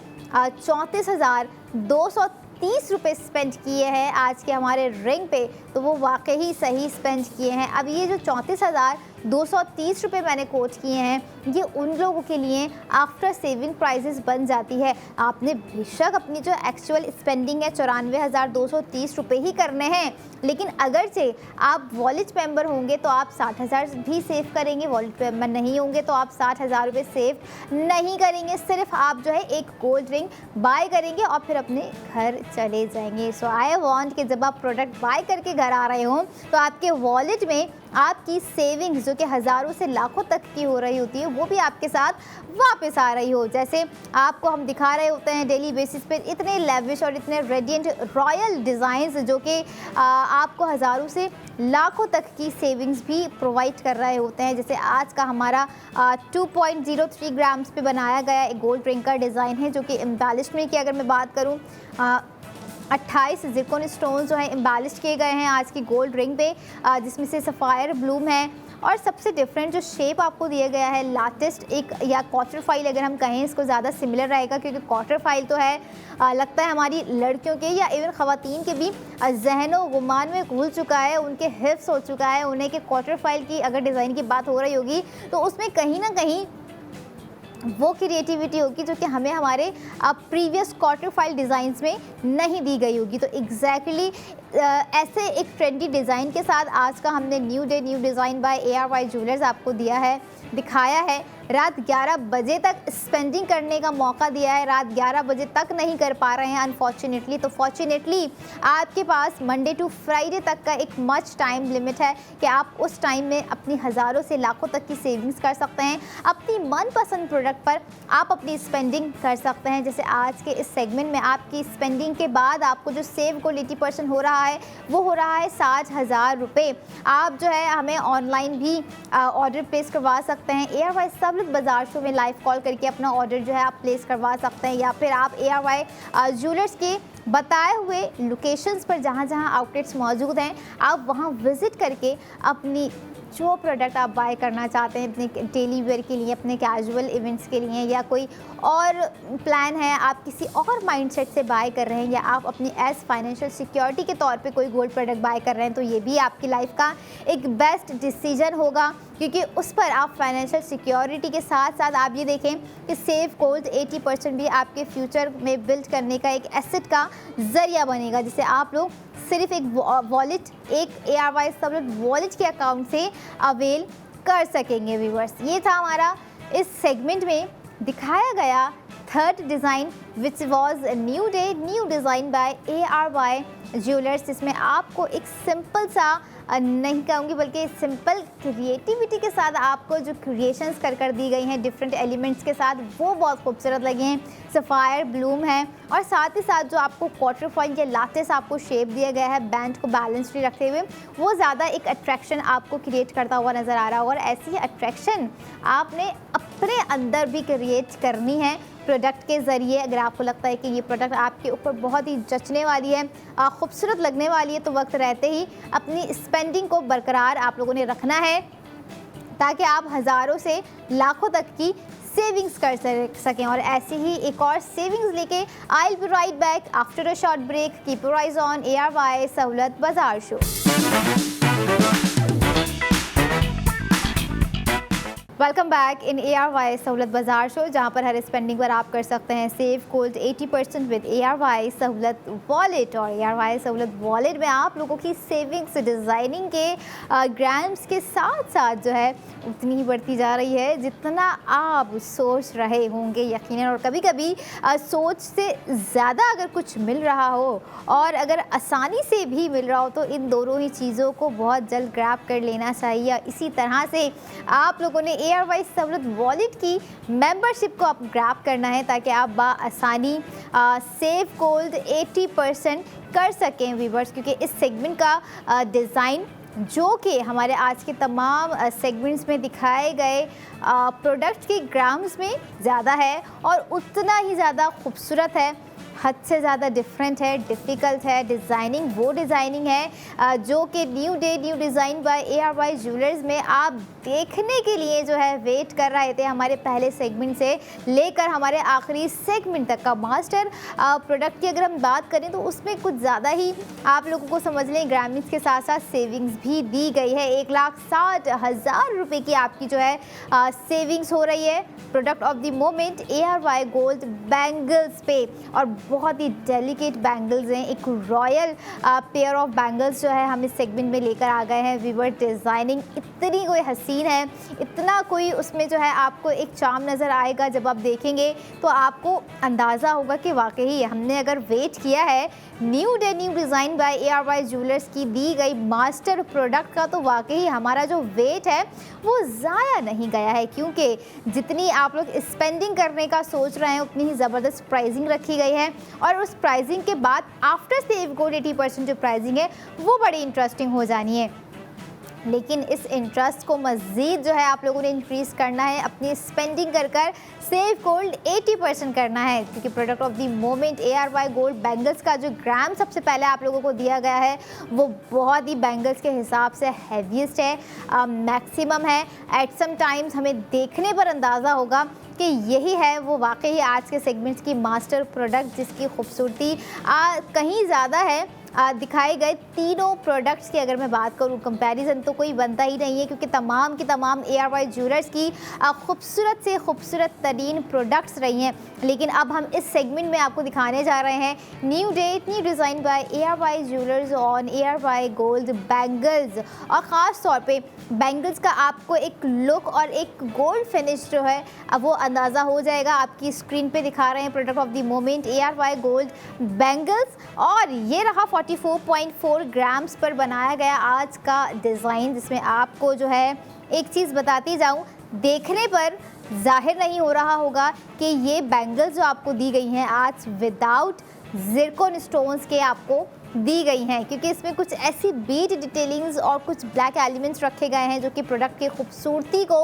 34,230 रुपये स्पेंड किए हैं आज के हमारे रिंग पे तो वो वाकई सही स्पेंड किए हैं। अब ये जो 34,230 रुपये मैंने कोट किए हैं ये उन लोगों के लिए आफ्टर सेविंग प्राइसेस बन जाती है। आपने बेशक अपनी जो एक्चुअल स्पेंडिंग है 94,230 रुपये ही करने हैं, लेकिन अगरचे आप वॉलेट मेंबर होंगे तो आप 60,000 भी सेव करेंगे, वॉलेट मेंबर नहीं होंगे तो आप 60,000 रुपये सेव नहीं करेंगे। सिर्फ आप जो है एक गोल्ड रिंग बाय करेंगे और फिर अपने घर चले जाएंगे। सो आई वांट कि जब आप प्रोडक्ट बाय करके घर आ रहे हों तो आपके वॉलेट में आपकी सेविंग्स जो कि हज़ारों से लाखों तक की हो रही होती है वो भी आपके साथ वापस आ रही हो। जैसे आपको हम दिखा रहे होते हैं डेली बेसिस पे इतने लेविश और इतने रेडिएंट रॉयल डिज़ाइंस जो कि आपको हज़ारों से लाखों तक की सेविंग्स भी प्रोवाइड कर रहे होते हैं। जैसे आज का हमारा 2.03 ग्राम्स पे बनाया गया एक गोल्ड रिंग का डिज़ाइन है जो कि एम्बेलिशमेंट की अगर मैं बात करूँ 28 ज़िरकॉन स्टोन जो है एम्बेलिश किए गए हैं आज की गोल्ड रिंग पे, जिसमें से सफ़ायर ब्लूम है। और सबसे डिफरेंट जो शेप आपको दिया गया है लाटेस्ट एक या क्वार्टर फाइल अगर हम कहें इसको ज़्यादा सिमिलर रहेगा, क्योंकि क्वार्टर फाइल तो है लगता है हमारी लड़कियों के या इवन ख़वातीन के भी जहनो गुमान में घुल चुका है, उनके हिफ्स हो चुका है उन्हें कि क्वार्टर फाइल की अगर डिज़ाइन की बात हो रही होगी तो उसमें कहीं ना कहीं वो क्रिएटिविटी होगी जो कि हमें हमारे प्रीवियस क्वार्टर फाइल डिज़ाइंस में नहीं दी गई होगी। तो एग्जैक्टली ऐसे एक ट्रेंडी डिज़ाइन के साथ आज का हमने new design by ARY jewellers आपको दिखाया है। रात 11 बजे तक स्पेंडिंग करने का मौका दिया है, रात 11 बजे तक नहीं कर पा रहे हैं अनफॉर्चुनेटली। तो फॉर्चुनेटली आपके पास मंडे टू फ्राइडे तक का एक मच टाइम लिमिट है कि आप उस टाइम में अपनी हज़ारों से लाखों तक की सेविंग्स कर सकते हैं, अपनी मनपसंद प्रोडक्ट पर आप अपनी स्पेंडिंग कर सकते हैं। जैसे आज के इस सेगमेंट में आपकी स्पेंडिंग के बाद आपको जो सेव को 80% हो रहा है वो हो रहा है 60,000 रुपये। आप जो है हमें ऑनलाइन भी ऑर्डर प्लेस करवा सकते हैं, ARY सहूलत बाजार शो में लाइव कॉल करके अपना ऑर्डर जो है आप प्लेस करवा सकते हैं, या फिर आप ARY ज्वेलर्स के बताए हुए लोकेशंस पर जहाँ जहाँ आउटलेट्स मौजूद हैं आप वहाँ विज़िट करके अपनी जो प्रोडक्ट आप बाय करना चाहते हैं अपने डेली वेयर के लिए, अपने कैजुअल इवेंट्स के लिए, या कोई और प्लान है आप किसी और माइंडसेट से बाय कर रहे हैं, या आप अपनी एज फाइनेंशियल सिक्योरिटी के तौर पे कोई गोल्ड प्रोडक्ट बाय कर रहे हैं, तो ये भी आपकी लाइफ का एक बेस्ट डिसीजन होगा। क्योंकि उस पर आप फाइनेंशियल सिक्योरिटी के साथ साथ आप ये देखें कि सेव गोल्ड 80% भी आपके फ्यूचर में बिल्ड करने का एक एसेट का ज़रिया बनेगा, जिसे आप लोग सिर्फ एक वॉलेट, एक ARY सहुलत वॉलेट के अकाउंट से अवेल कर सकेंगे। व्यूअर्स, ये था हमारा इस सेगमेंट में दिखाया गया third design which was new day new design by ARY jewellers, जिसमें आपको एक सिंपल सा नहीं कहूँगी बल्कि सिंपल क्रिएटिविटी के साथ आपको जो क्रिएशंस कर दी गई हैं डिफरेंट एलिमेंट्स के साथ, वो बहुत खूबसूरत लगे हैं। सफ़ायर ब्लूम है और साथ ही साथ जो आपको क्वार्टर पॉइंट या लाटेस आपको शेप दिया गया है बैंड को बैलेंस्ड रखते हुए, वो ज़्यादा एक अट्रैक्शन आपको क्रिएट करता हुआ नज़र आ रहा होगा। और ऐसी ही अट्रैक्शन आपने अपने अंदर भी क्रिएट करनी है प्रोडक्ट के ज़रिए। अगर आपको लगता है कि ये प्रोडक्ट आपके ऊपर बहुत ही जचने वाली है, खूबसूरत लगने वाली है, तो वक्त रहते ही अपनी स्पेंडिंग को बरकरार आप लोगों ने रखना है ताकि आप हज़ारों से लाखों तक की सेविंग्स कर सकें। और ऐसी ही एक और सेविंग्स लेके I will be right back after a short break. Keep your eyes on ARY Sahulat Bazaar show. Welcome back in ARY Sahulat Bazaar show, जहाँ पर हर स्पेंडिंग पर आप कर सकते हैं सेव गोल्ड 80% विद ARY सहूलत वॉलेट। और ARY सहूलत वॉलेट में आप लोगों की सेविंग्स डिज़ाइनिंग के ग्राम्स के साथ साथ जो है उतनी ही बढ़ती जा रही है जितना आप सोच रहे होंगे यकीनन। और कभी कभी सोच से ज़्यादा अगर कुछ मिल रहा हो और अगर आसानी से भी मिल रहा हो तो इन दोनों ही चीज़ों को बहुत जल्द ग्रैब कर लेना चाहिए। इसी तरह से आप लोगों ने ARY सहूलत वॉलेट की मेंबरशिप को आप ग्रैब करना है ताकि आप बाआसानी सेव गोल्ड 80% कर सकें व्यूअर्स, क्योंकि इस सेगमेंट का डिज़ाइन जो कि हमारे आज के तमाम सेगमेंट्स में दिखाए गए प्रोडक्ट के ग्राम्स में ज़्यादा है और उतना ही ज़्यादा खूबसूरत है, हद से ज़्यादा डिफरेंट है, डिफ़िकल्ट है। डिज़ाइनिंग वो डिज़ाइनिंग है जो कि new day new design by ARY jewellers में आप देखने के लिए जो है वेट कर रहे थे हमारे पहले सेगमेंट से लेकर हमारे आखिरी सेगमेंट तक का। मास्टर प्रोडक्ट की अगर हम बात करें तो उसमें कुछ ज़्यादा ही आप लोगों को समझ लें ग्रामीण के साथ साथ सेविंग्स भी दी गई है। 1,60,000 रुपये की आपकी जो है सेविंग्स हो रही है product of the moment ARY gold bangles पे। और बहुत ही डेलिकेट बैंगल्स हैं, एक रॉयल पेयर ऑफ बैंगल्स जो है हम इस सेगमेंट में लेकर आ गए हैं। वीवर डिज़ाइनिंग इतनी कोई हसीन है, इतना कोई उसमें जो है आपको एक चार्म नज़र आएगा। जब आप देखेंगे तो आपको अंदाज़ा होगा कि वाकई हमने अगर वेट किया है new day new design by ARY jewellers की दी गई मास्टर प्रोडक्ट का, तो वाकई हमारा जो वेट है वो ज़ाया नहीं गया है, क्योंकि जितनी आप लोग स्पेंडिंग करने का सोच रहे हैं उतनी ही ज़बरदस्त प्राइसिंग रखी गई है। और उस प्राइसिंग के बाद आफ्टर सेव गोल्ड 80% जो प्राइसिंग है वो बड़ी इंटरेस्टिंग हो जानी है। लेकिन इस इंटरेस्ट को मज़ीद जो है आप लोगों ने इंक्रीज़ करना है, अपनी स्पेंडिंग कर सेव गोल्ड 80% करना है, क्योंकि product of the moment ARY gold bangles का जो ग्राम सबसे पहले आप लोगों को दिया गया है वो बहुत ही बैंगल्स के हिसाब से हैवीएस्ट है, मैक्सिमम है। एट सम टाइम्स हमें देखने पर अंदाज़ा होगा कि यही है वो वाकई आज के सेगमेंट्स की मास्टर प्रोडक्ट, जिसकी खूबसूरती कहीं ज़्यादा है। दिखाए गए तीनों प्रोडक्ट्स की अगर मैं बात करूं, कंपैरिजन तो कोई बनता ही नहीं है, क्योंकि तमाम की तमाम ARY ज्वेलर्स की खूबसूरत से खूबसूरत तरीन प्रोडक्ट्स रही हैं। लेकिन अब हम इस सेगमेंट में आपको दिखाने जा रहे हैं new date new design by ARY jewellers on ARY gold bangles. और ख़ास तौर पे बैंगल्स का आपको एक लुक और एक गोल्ड फिनिश जो है अब वो अंदाज़ा हो जाएगा। आपकी स्क्रीन पे दिखा रहे हैं product of the moment ARY gold bangles, और ये रहा 44.4 ग्राम्स पर बनाया गया आज का डिज़ाइन, जिसमें आपको जो है एक चीज़ बताती जाऊं, देखने पर जाहिर नहीं हो रहा होगा कि ये बैंगल्स जो आपको दी गई हैं आज विदाउट ज़िरकॉन स्टोन्स के आपको दी गई हैं, क्योंकि इसमें कुछ ऐसी बीट डिटेलिंग्स और कुछ ब्लैक एलिमेंट्स रखे गए हैं जो कि प्रोडक्ट की खूबसूरती को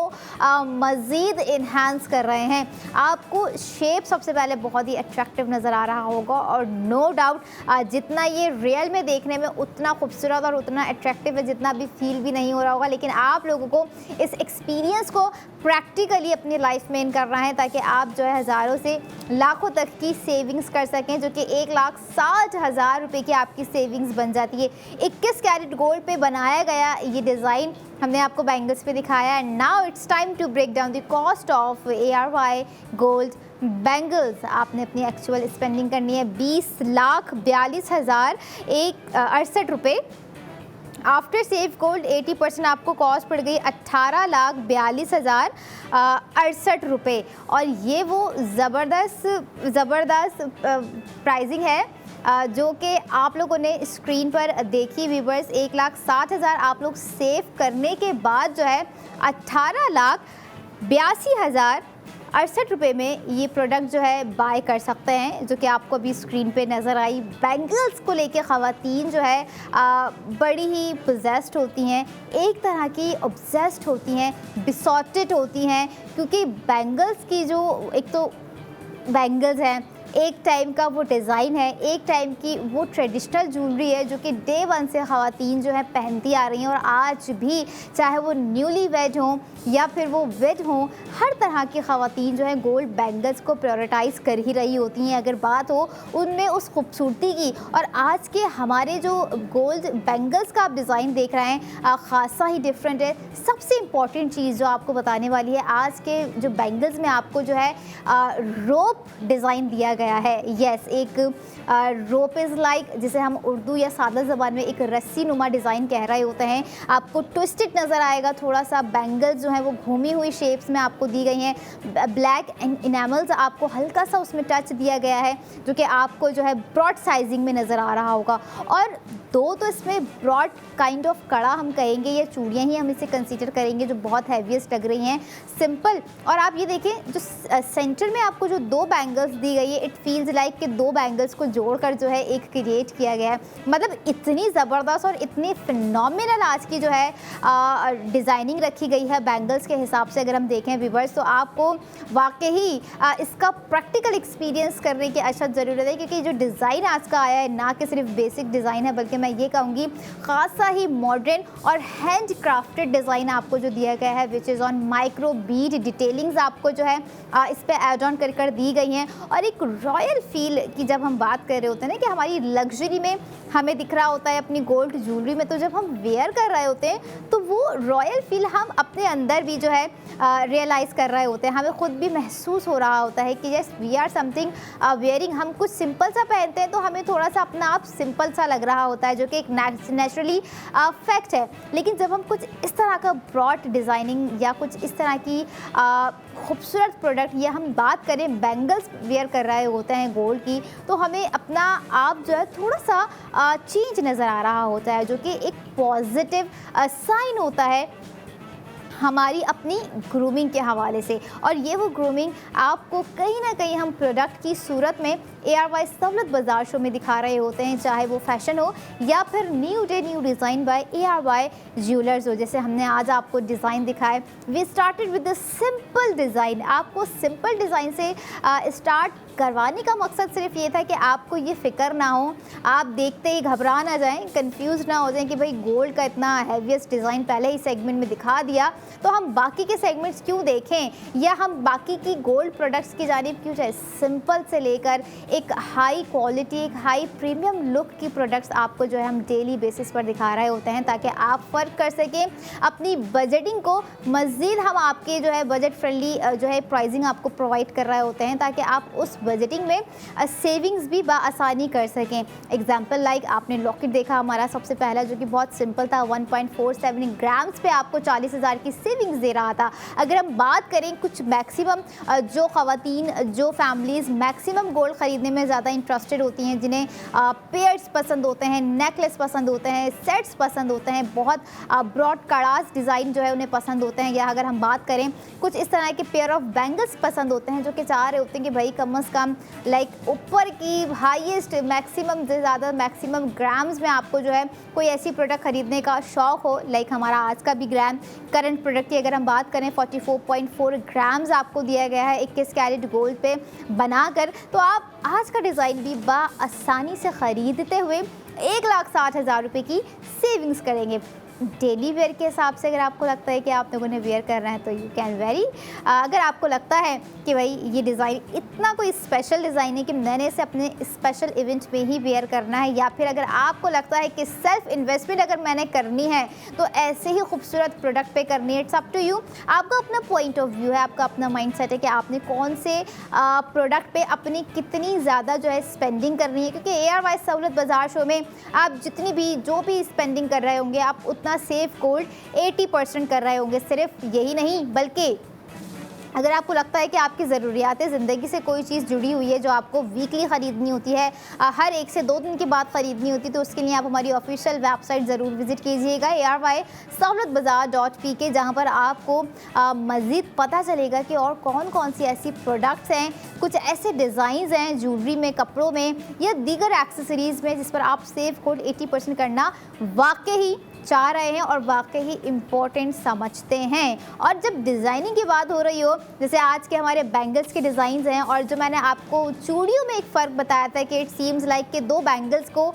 मज़ीद इन्हांस कर रहे हैं। आपको शेप सबसे पहले बहुत ही अट्रैक्टिव नज़र आ रहा होगा, और नो डाउट जितना ये रियल में देखने में उतना खूबसूरत और उतना अट्रैक्टिव है जितना भी फील भी नहीं हो रहा होगा। लेकिन आप लोगों को इस एक्सपीरियंस को प्रैक्टिकली अपनी लाइफ में इन करना है ताकि आप जो है हज़ारों से लाखों तक की सेविंग्स कर सकें, जो कि 1,60,000 रुपये की आपकी आपकी सेविंग्स बन जाती है। 21 कैरेट गोल्ड पे बनाया गया ये डिज़ाइन हमने आपको बैंगल्स पे दिखाया। And now it's time to break down the cost of ARY gold bangles. आपने अपनी एक्चुअल स्पेंडिंग करनी है 20,42,168 रुपये। आफ्टर सेफ गोल्ड 80% आपको कॉस्ट पड़ गई 18,42,068 रुपये। और ये वो ज़बरदस्त प्राइसिंग है जो कि आप लोगों ने स्क्रीन पर देखी व्यूवर्स। 1,60,000 आप लोग सेव करने के बाद जो है 18,82,068 रुपये में ये प्रोडक्ट जो है बाय कर सकते हैं, जो कि आपको अभी स्क्रीन पे नज़र आई। बैंगल्स को लेके ख़वातीन जो है बड़ी ही पोजेस्ड होती हैं, एक तरह की ऑब्सेस्ड होती हैं, बिसॉटेड होती हैं, क्योंकि बैंगल्स की जो एक तो बैंगल्स हैं, एक टाइम का वो डिज़ाइन है, एक टाइम की वो ट्रेडिशनल ज्वेलरी है जो कि डे वन से ख़वातीन जो है पहनती आ रही हैं। और आज भी चाहे वो न्यूली वेड हों या फिर वो वेड हों, हर तरह की ख़वातीन जो है गोल्ड बैंगल्स को प्रायोरिटाइज़ कर ही रही होती हैं अगर बात हो उनमें उस खूबसूरती की। और आज के हमारे जो गोल्ड बैंगल्स का आप डिज़ाइन देख रहे हैं ख़ासा ही डिफरेंट है। सबसे इम्पॉर्टेंट चीज़ जो आपको बताने वाली है, आज के जो बैंगल्स में आपको जो है रोप डिज़ाइन दिया गया है। यस, एक रोप इज़ लाइक जिसे हम उर्दू या सादा ज़बान में एक रस्सी नुमा डिज़ाइन कह रहे होते हैं। आपको ट्विस्टेड नज़र आएगा, थोड़ा सा बैंगल्स जो है वो घूमी हुई शेप्स में आपको दी गई हैं। ब्लैक एंड इनामल्स आपको हल्का सा उसमें टच दिया गया है जो कि आपको जो है ब्रॉड साइजिंग में नज़र आ रहा होगा। और दो तो इसमें ब्रॉड काइंड ऑफ कड़ा हम कहेंगे या चूड़ियाँ ही हम इसे कंसीडर करेंगे जो बहुत हैवीएस्ट लग रही हैं, सिंपल। और आप ये देखें जो सेंटर में आपको जो दो बैंगल्स दी गई है, इट फील्स लाइक कि दो बैंगल्स को जोड़कर जो है एक क्रिएट किया गया है। मतलब इतनी ज़बरदस्त और इतनी फिनोमिनल आज की जो है डिज़ाइनिंग रखी गई है बैंगल्स के हिसाब से। अगर हम देखें व्यूअर्स तो आपको वाकई इसका प्रैक्टिकल एक्सपीरियंस करने की अशद ज़रूरत है, क्योंकि जो डिज़ाइन आज का आया है ना कि सिर्फ बेसिक डिज़ाइन है, बल्कि मैं ये कहूँगी ख़ासा ही मॉडर्न और हैंड क्राफ्टेड डिज़ाइन आपको जो दिया गया है, which is on micro Beed detailings आपको जो है इस पर एड ऑन कर दी गई हैं। और एक रॉयल फील की जब हम बात कर रहे होते हैं ना कि हमारी लग्जरी में हमें दिख रहा होता है अपनी गोल्ड ज्वेलरी में, तो जब हम वेयर कर रहे होते हैं तो वो रॉयल फील हम अपने अंदर भी जो है रियलाइज़ कर रहे होते हैं। हमें खुद भी महसूस हो रहा होता है कि yes we are something wearing. हम कुछ सिंपल सा पहनते हैं तो हमें थोड़ा सा अपना आप सिंपल सा लग रहा होता है, जो कि एक नेचुरली फैक्ट है। लेकिन जब हम कुछ इस तरह का ब्रॉड डिज़ाइनिंग या कुछ इस तरह की खूबसूरत प्रोडक्ट या हम बात करें बैंगल्स वेयर कर रहे होते हैं गोल्ड की, तो हमें अपना आप जो है थोड़ा सा चेंज नज़र आ रहा होता है, जो कि एक पॉजिटिव साइन होता है हमारी अपनी ग्रूमिंग के हवाले से। और ये वो ग्रूमिंग आपको कहीं ना कहीं हम प्रोडक्ट की सूरत में ARY सहूलत बाज़ार शो में दिखा रहे होते हैं, चाहे वो फैशन हो या फिर new day new design by ARY jewellers हो। जैसे हमने आज आपको डिज़ाइन दिखाए, we started with the simple design. आपको सिंपल डिज़ाइन से स्टार्ट करवाने का मकसद सिर्फ ये था कि आपको ये फ़िक्र ना हो, आप देखते ही घबरा ना जाएं, कंफ्यूज ना हो जाएं कि भाई गोल्ड का इतना हैवीएस्ट डिज़ाइन पहले ही सेगमेंट में दिखा दिया तो हम बाकी के सेगमेंट्स क्यों देखें, या हम बाकी की गोल्ड प्रोडक्ट्स की जानिब क्यों जाए। सिंपल से लेकर एक हाई क्वालिटी, एक हाई प्रीमियम लुक की प्रोडक्ट्स आपको जो है हम डेली बेसिस पर दिखा रहे होते हैं, ताकि आप फ़र्क कर सकें अपनी बजटिंग को। मज़ीद हम आपके जो है बजट फ्रेंडली जो है प्राइसिंग आपको प्रोवाइड कर रहे होते हैं, ताकि आप उस बजटिंग में सेविंग्स भी बाआसानी कर सकें। एग्जाम्पल लाइक आपने लॉकेट देखा हमारा सबसे पहला, जो कि बहुत सिंपल था, 1.47 ग्राम्स पे आपको 40,000 की सेविंग्स दे रहा था। अगर हम बात करें कुछ मैक्सिमम जो ख़वातीन, जो फैमिलीज़ मैक्सिमम गोल्ड ख़रीदने में ज़्यादा इंटरेस्टेड होती हैं, जिन्हें पेयर्स पसंद होते हैं, नेकलेस पसंद होते हैं, सेट्स पसंद होते हैं, बहुत ब्रॉड कड़ास डिज़ाइन जो है उन्हें पसंद होते हैं, या अगर हम बात करें कुछ इस तरह के पेयर ऑफ बैंगल्स पसंद होते हैं, जो कि चाह रहे होते हैं कि भाई कम अज़ कम लाइक ऊपर की हाईएस्ट मैक्सिमम से ज़्यादा मैक्सिमम ग्राम्स में आपको जो है कोई ऐसी प्रोडक्ट ख़रीदने का शौक़ हो। लाइक हमारा आज का भी ग्राम करंट प्रोडक्ट की अगर हम बात करें 44.4 ग्राम्स आपको दिया गया है 21 कैरेट गोल्ड पे बनाकर, तो आप आज का डिज़ाइन भी बाआसानी से ख़रीदते हुए 1,60,000 रुपये की सेविंग्स करेंगे। डेली वेयर के हिसाब से अगर आपको लगता है कि आप लोगों ने वेयर करना है तो यू कैन वेरी। अगर आपको लगता है कि भाई ये डिज़ाइन इतना कोई स्पेशल डिज़ाइन है कि मैंने इसे अपने स्पेशल इवेंट में ही वेयर करना है, या फिर अगर आपको लगता है कि सेल्फ इन्वेस्टमेंट अगर मैंने करनी है तो ऐसे ही खूबसूरत प्रोडक्ट पे करनी है, इट्स अप टू यू। आपका अपना पॉइंट ऑफ व्यू है, आपका अपना माइंड सेट है कि आपने कौन से प्रोडक्ट पे अपनी कितनी ज़्यादा जो है स्पेंडिंग करनी है, क्योंकि ARY सहूलत बाज़ार शो में आप जितनी भी जो भी स्पेंडिंग कर रहे होंगे आप उतना सेफ गोल्ड 80% कर रहे होंगे। सिर्फ यही नहीं बल्कि अगर आपको लगता है कि आपकी ज़रूरियात ज़िंदगी से कोई चीज़ जुड़ी हुई है जो आपको वीकली ख़रीदनी होती है, हर 1 से 2 दिन के बाद ख़रीदनी होती है, तो उसके लिए आप हमारी ऑफिशियल वेबसाइट ज़रूर विज़िट कीजिएगा ARY-सहूलतबाज़ार.pk, जहां पर आपको मज़ीद पता चलेगा कि और कौन कौन सी ऐसी प्रोडक्ट्स हैं, कुछ ऐसे डिज़ाइंस हैं ज्वेलरी में, कपड़ों में या दीगर एक्सेसरीज़ में जिस पर आप सेव कोड 80% करना वाकई चाह रहे हैं और वाकई इम्पोर्टेंट समझते हैं। और जब डिज़ाइनिंग की बात हो रही हो, जैसे आज के हमारे बैंगल्स के डिज़ाइंस हैं, और जो मैंने आपको चूड़ियों में एक फ़र्क बताया था कि इट सीम्स लाइक कि 2 बैंगल्स को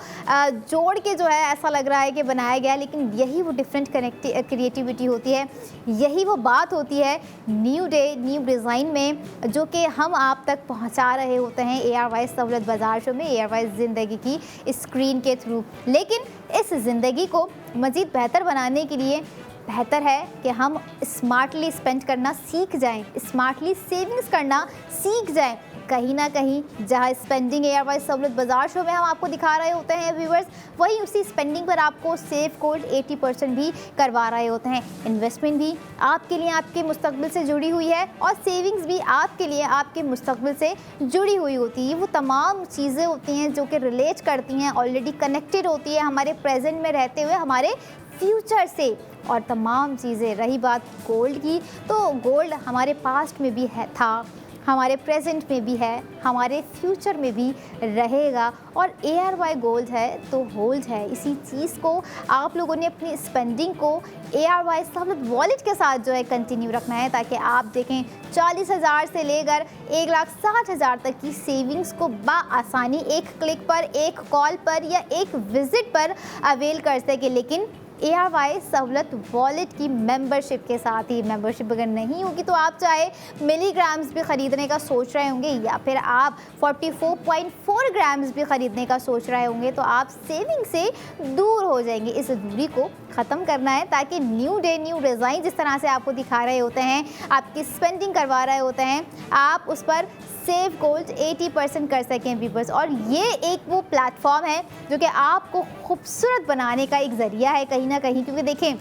जोड़ के जो है ऐसा लग रहा है कि बनाया गया, लेकिन यही वो डिफरेंट क्रिएटिविटी होती है, यही वो बात होती है न्यू डे न्यू डिज़ाइन में जो कि हम आप तक पहुंचा रहे होते हैं ARY सहूलत बाज़ार शो में, ARY ज़िंदगी की स्क्रीन के थ्रू। लेकिन इस ज़िंदगी को मज़ीद बेहतर बनाने के लिए बेहतर है कि हम स्मार्टली स्पेंड करना सीख जाएं, स्मार्टली सेविंग्स करना सीख जाएं। कहीं ना कहीं जहां स्पेंडिंग ARY सहूलत बाज़ार शो में हम आपको दिखा रहे होते हैं व्यूवर्स, वहीं उसी स्पेंडिंग पर आपको सेव कोड 80% भी करवा रहे होते हैं। इन्वेस्टमेंट भी आपके लिए आपके मुस्तकबिल से जुड़ी हुई है और सेविंग्स भी आपके लिए आपके मुस्तकबिल से जुड़ी हुई होती है। वो तमाम चीज़ें होती हैं जो कि रिलेट करती हैं, ऑलरेडी कनेक्टेड होती है हमारे प्रेजेंट में रहते हुए हमारे फ्यूचर से। और तमाम चीज़ें, रही बात गोल्ड की, तो गोल्ड हमारे पास्ट में भी है, था, हमारे प्रेजेंट में भी है, हमारे फ्यूचर में भी रहेगा। और ARY गोल्ड है तो होल्ड है। इसी चीज़ को आप लोगों ने अपनी स्पेंडिंग को ARY सहूलत वॉलेट के साथ जो है कंटिन्यू रखना है, ताकि आप देखें 40,000 से लेकर 1,60,000 तक की सेविंग्स को बआसानी एक क्लिक पर, एक कॉल पर या एक विज़िट पर अवेल कर सके। लेकिन ARY सहूलत वॉलेट की मेंबरशिप के साथ ही। मेंबरशिप अगर नहीं होगी तो आप चाहे मिलीग्राम्स भी ख़रीदने का सोच रहे होंगे या फिर आप 44.4 ग्राम्स भी ख़रीदने का सोच रहे होंगे, तो आप सेविंग से दूर हो जाएंगे। इस दूरी को ख़त्म करना है ताकि न्यू डे न्यू डिज़ाइन जिस तरह से आपको दिखा रहे होते हैं, आपकी स्पेंडिंग करवा रहे होते हैं, आप उस पर सेव गोल्ड 80% कर सकें व्यूवर्स। और ये एक वो प्लेटफॉर्म है जो कि आपको खूबसूरत बनाने का एक ज़रिया है कहीं ना कहीं, क्योंकि देखें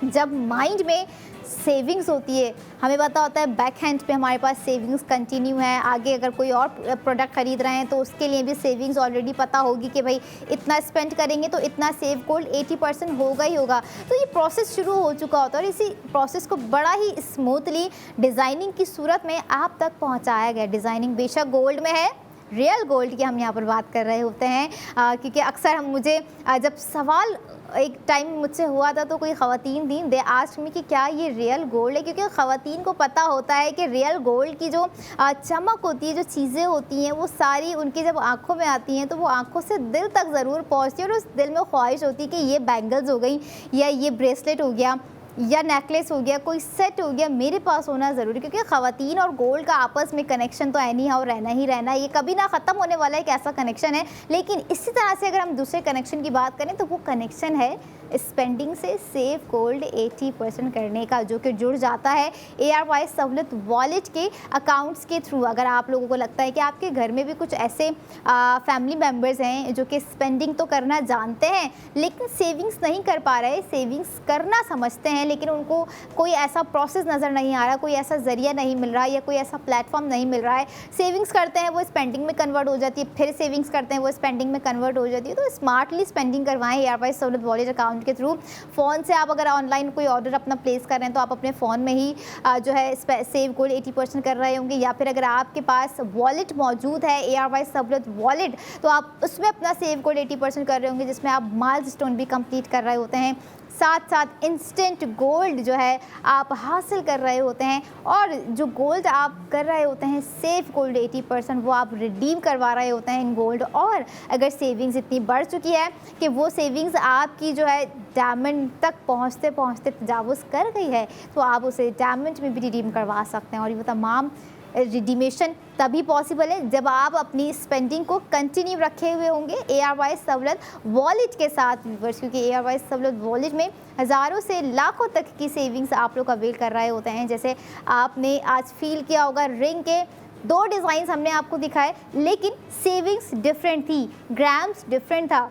जब माइंड में सेविंग्स होती है, हमें पता होता है बैक हैंड पे हमारे पास सेविंग्स कंटिन्यू है, आगे अगर कोई और प्रोडक्ट ख़रीद रहे हैं तो उसके लिए भी सेविंग्स ऑलरेडी पता होगी कि भाई इतना स्पेंड करेंगे तो इतना सेव गोल्ड 80% होगा ही होगा। तो ये प्रोसेस शुरू हो चुका होता है और इसी प्रोसेस को बड़ा ही स्मूथली डिज़ाइनिंग की सूरत में आप तक पहुँचाया गया। डिज़ाइनिंग बेशक गोल्ड में है, रियल गोल्ड की हम यहाँ पर बात कर रहे होते हैं, क्योंकि अक्सर मुझे जब सवाल एक टाइम मुझसे हुआ था तो कोई ख़वातीन थी, दे आस्क्ड मी कि क्या ये रियल गोल्ड है, क्योंकि ख़वातीन को पता होता है कि रियल गोल्ड की जो चमक होती है, जो चीज़ें होती हैं, वो सारी उनकी जब आँखों में आती हैं तो वो आँखों से दिल तक ज़रूर पहुँचती है और उस दिल में ख्वाहिश होती है कि ये बैंगल्स हो गई या ये ब्रेसलेट हो गया या नेकलेस हो गया, कोई सेट हो गया, मेरे पास होना ज़रूरी, क्योंकि ख़वातीन और गोल्ड का आपस में कनेक्शन तो एनी हाउ रहना ही रहना है, ये कभी ना ख़त्म होने वाला एक ऐसा कनेक्शन है। लेकिन इसी तरह से अगर हम दूसरे कनेक्शन की बात करें तो वो कनेक्शन है स्पेंडिंग से सेव गोल्ड 80% करने का, जो कि जुड़ जाता है ARY सहूलत वॉलेट के अकाउंट्स के थ्रू। अगर आप लोगों को लगता है कि आपके घर में भी कुछ ऐसे फैमिली मेम्बर्स हैं जो कि स्पेंडिंग तो करना जानते हैं लेकिन सेविंग्स नहीं कर पा रहे, सेविंग्स करना समझते हैं लेकिन उनको कोई ऐसा प्रोसेस नज़र नहीं आ रहा, कोई ऐसा ज़रिया नहीं मिल रहा या कोई ऐसा प्लेटफॉर्म नहीं मिल रहा है, सेविंग्स करते हैं वो स्पेंडिंग में कन्वर्ट हो जाती है, फिर सेविंग्स करते हैं वो स्पेंडिंग में कन्वर्ट हो जाती है, तो स्मार्टली स्पेंडिंग करवाएं ARY सहूलत वॉलेट अकाउंट के थ्रू। फ़ोन से आप अगर ऑनलाइन कोई ऑर्डर अपना प्लेस कर रहे हैं तो आप अपने फ़ोन में ही जो है सेव गोल्ड 80% कर रहे होंगे, या फिर अगर आपके पास वॉलेट मौजूद है ARY सहूलत वॉलेट तो आप उसमें अपना सेव गोल्ड 80% कर रहे होंगे, जिसमें आप माइलस्टोन भी कंप्लीट कर रहे होते हैं। साथ साथ इंस्टेंट गोल्ड जो है आप हासिल कर रहे होते हैं, और जो गोल्ड आप कर रहे होते हैं सेफ गोल्ड 80% वो आप रिडीम करवा रहे होते हैं इन गोल्ड। और अगर सेविंग्स इतनी बढ़ चुकी है कि वो सेविंग्स आपकी जो है डायमंड तक पहुंचते पहुंचते तजावुज़ कर गई है, तो आप उसे डायमंड में भी रिडीम करवा सकते हैं। और ये तमाम रिडीमेशन तभी पॉसिबल है जब आप अपनी स्पेंडिंग को कंटिन्यू रखे हुए होंगे ARY सहूलत वॉलेट के साथ व्यूअर्स, क्योंकि ARY सहूलत वॉलेट में हज़ारों से लाखों तक की सेविंग्स आप लोग अवेल कर रहे होते हैं। जैसे आपने आज फील किया होगा, रिंग के 2 डिज़ाइन हमने आपको दिखाए, लेकिन सेविंग्स डिफरेंट थी, ग्राम्स डिफरेंट था,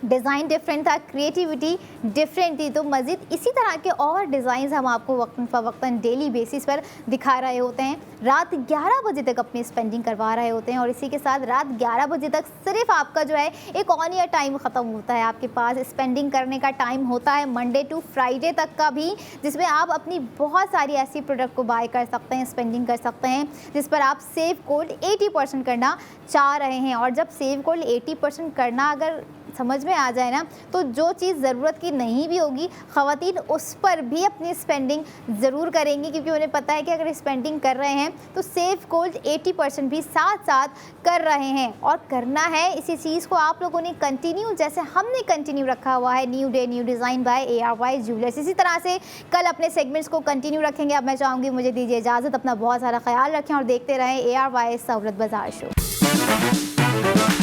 डिज़ाइन डिफरेंट था, क्रिएटिविटी डिफरेंट थी। तो मज़ीद इसी तरह के और डिज़ाइंस हम आपको वक्तन फ़वक्तन डेली बेसिस पर दिखा रहे होते हैं। रात 11 बजे तक अपनी स्पेंडिंग करवा रहे होते हैं, और इसी के साथ रात 11 बजे तक सिर्फ आपका जो है एक ऑन ईयर टाइम ख़त्म होता है। आपके पास स्पेंडिंग करने का टाइम होता है मंडे टू फ्राइडे तक का भी, जिसमें आप अपनी बहुत सारी ऐसी प्रोडक्ट को बाय कर सकते हैं, स्पेंडिंग कर सकते हैं, जिस पर आप सेव गोल्ड 80% करना चाह रहे हैं। और जब सेव गोल्ड 80% करना अगर समझ में आ जाए ना, तो जो चीज़ ज़रूरत की नहीं भी होगी, ख़वातीन उस पर भी अपनी स्पेंडिंग ज़रूर करेंगी, क्योंकि उन्हें पता है कि अगर स्पेंडिंग कर रहे हैं तो सेफ गोल्ड 80% भी साथ साथ कर रहे हैं। और करना है इसी चीज़ को आप लोगों ने कंटिन्यू, जैसे हमने कंटिन्यू रखा हुआ है new day new design by ARY jewellers. इसी तरह से कल अपने सेगमेंट्स को कंटिन्यू रखेंगे। अब मैं चाहूँगी मुझे दीजिए इजाज़त, अपना बहुत सारा ख्याल रखें और देखते रहें ARY सहूलत बाज़ार शो।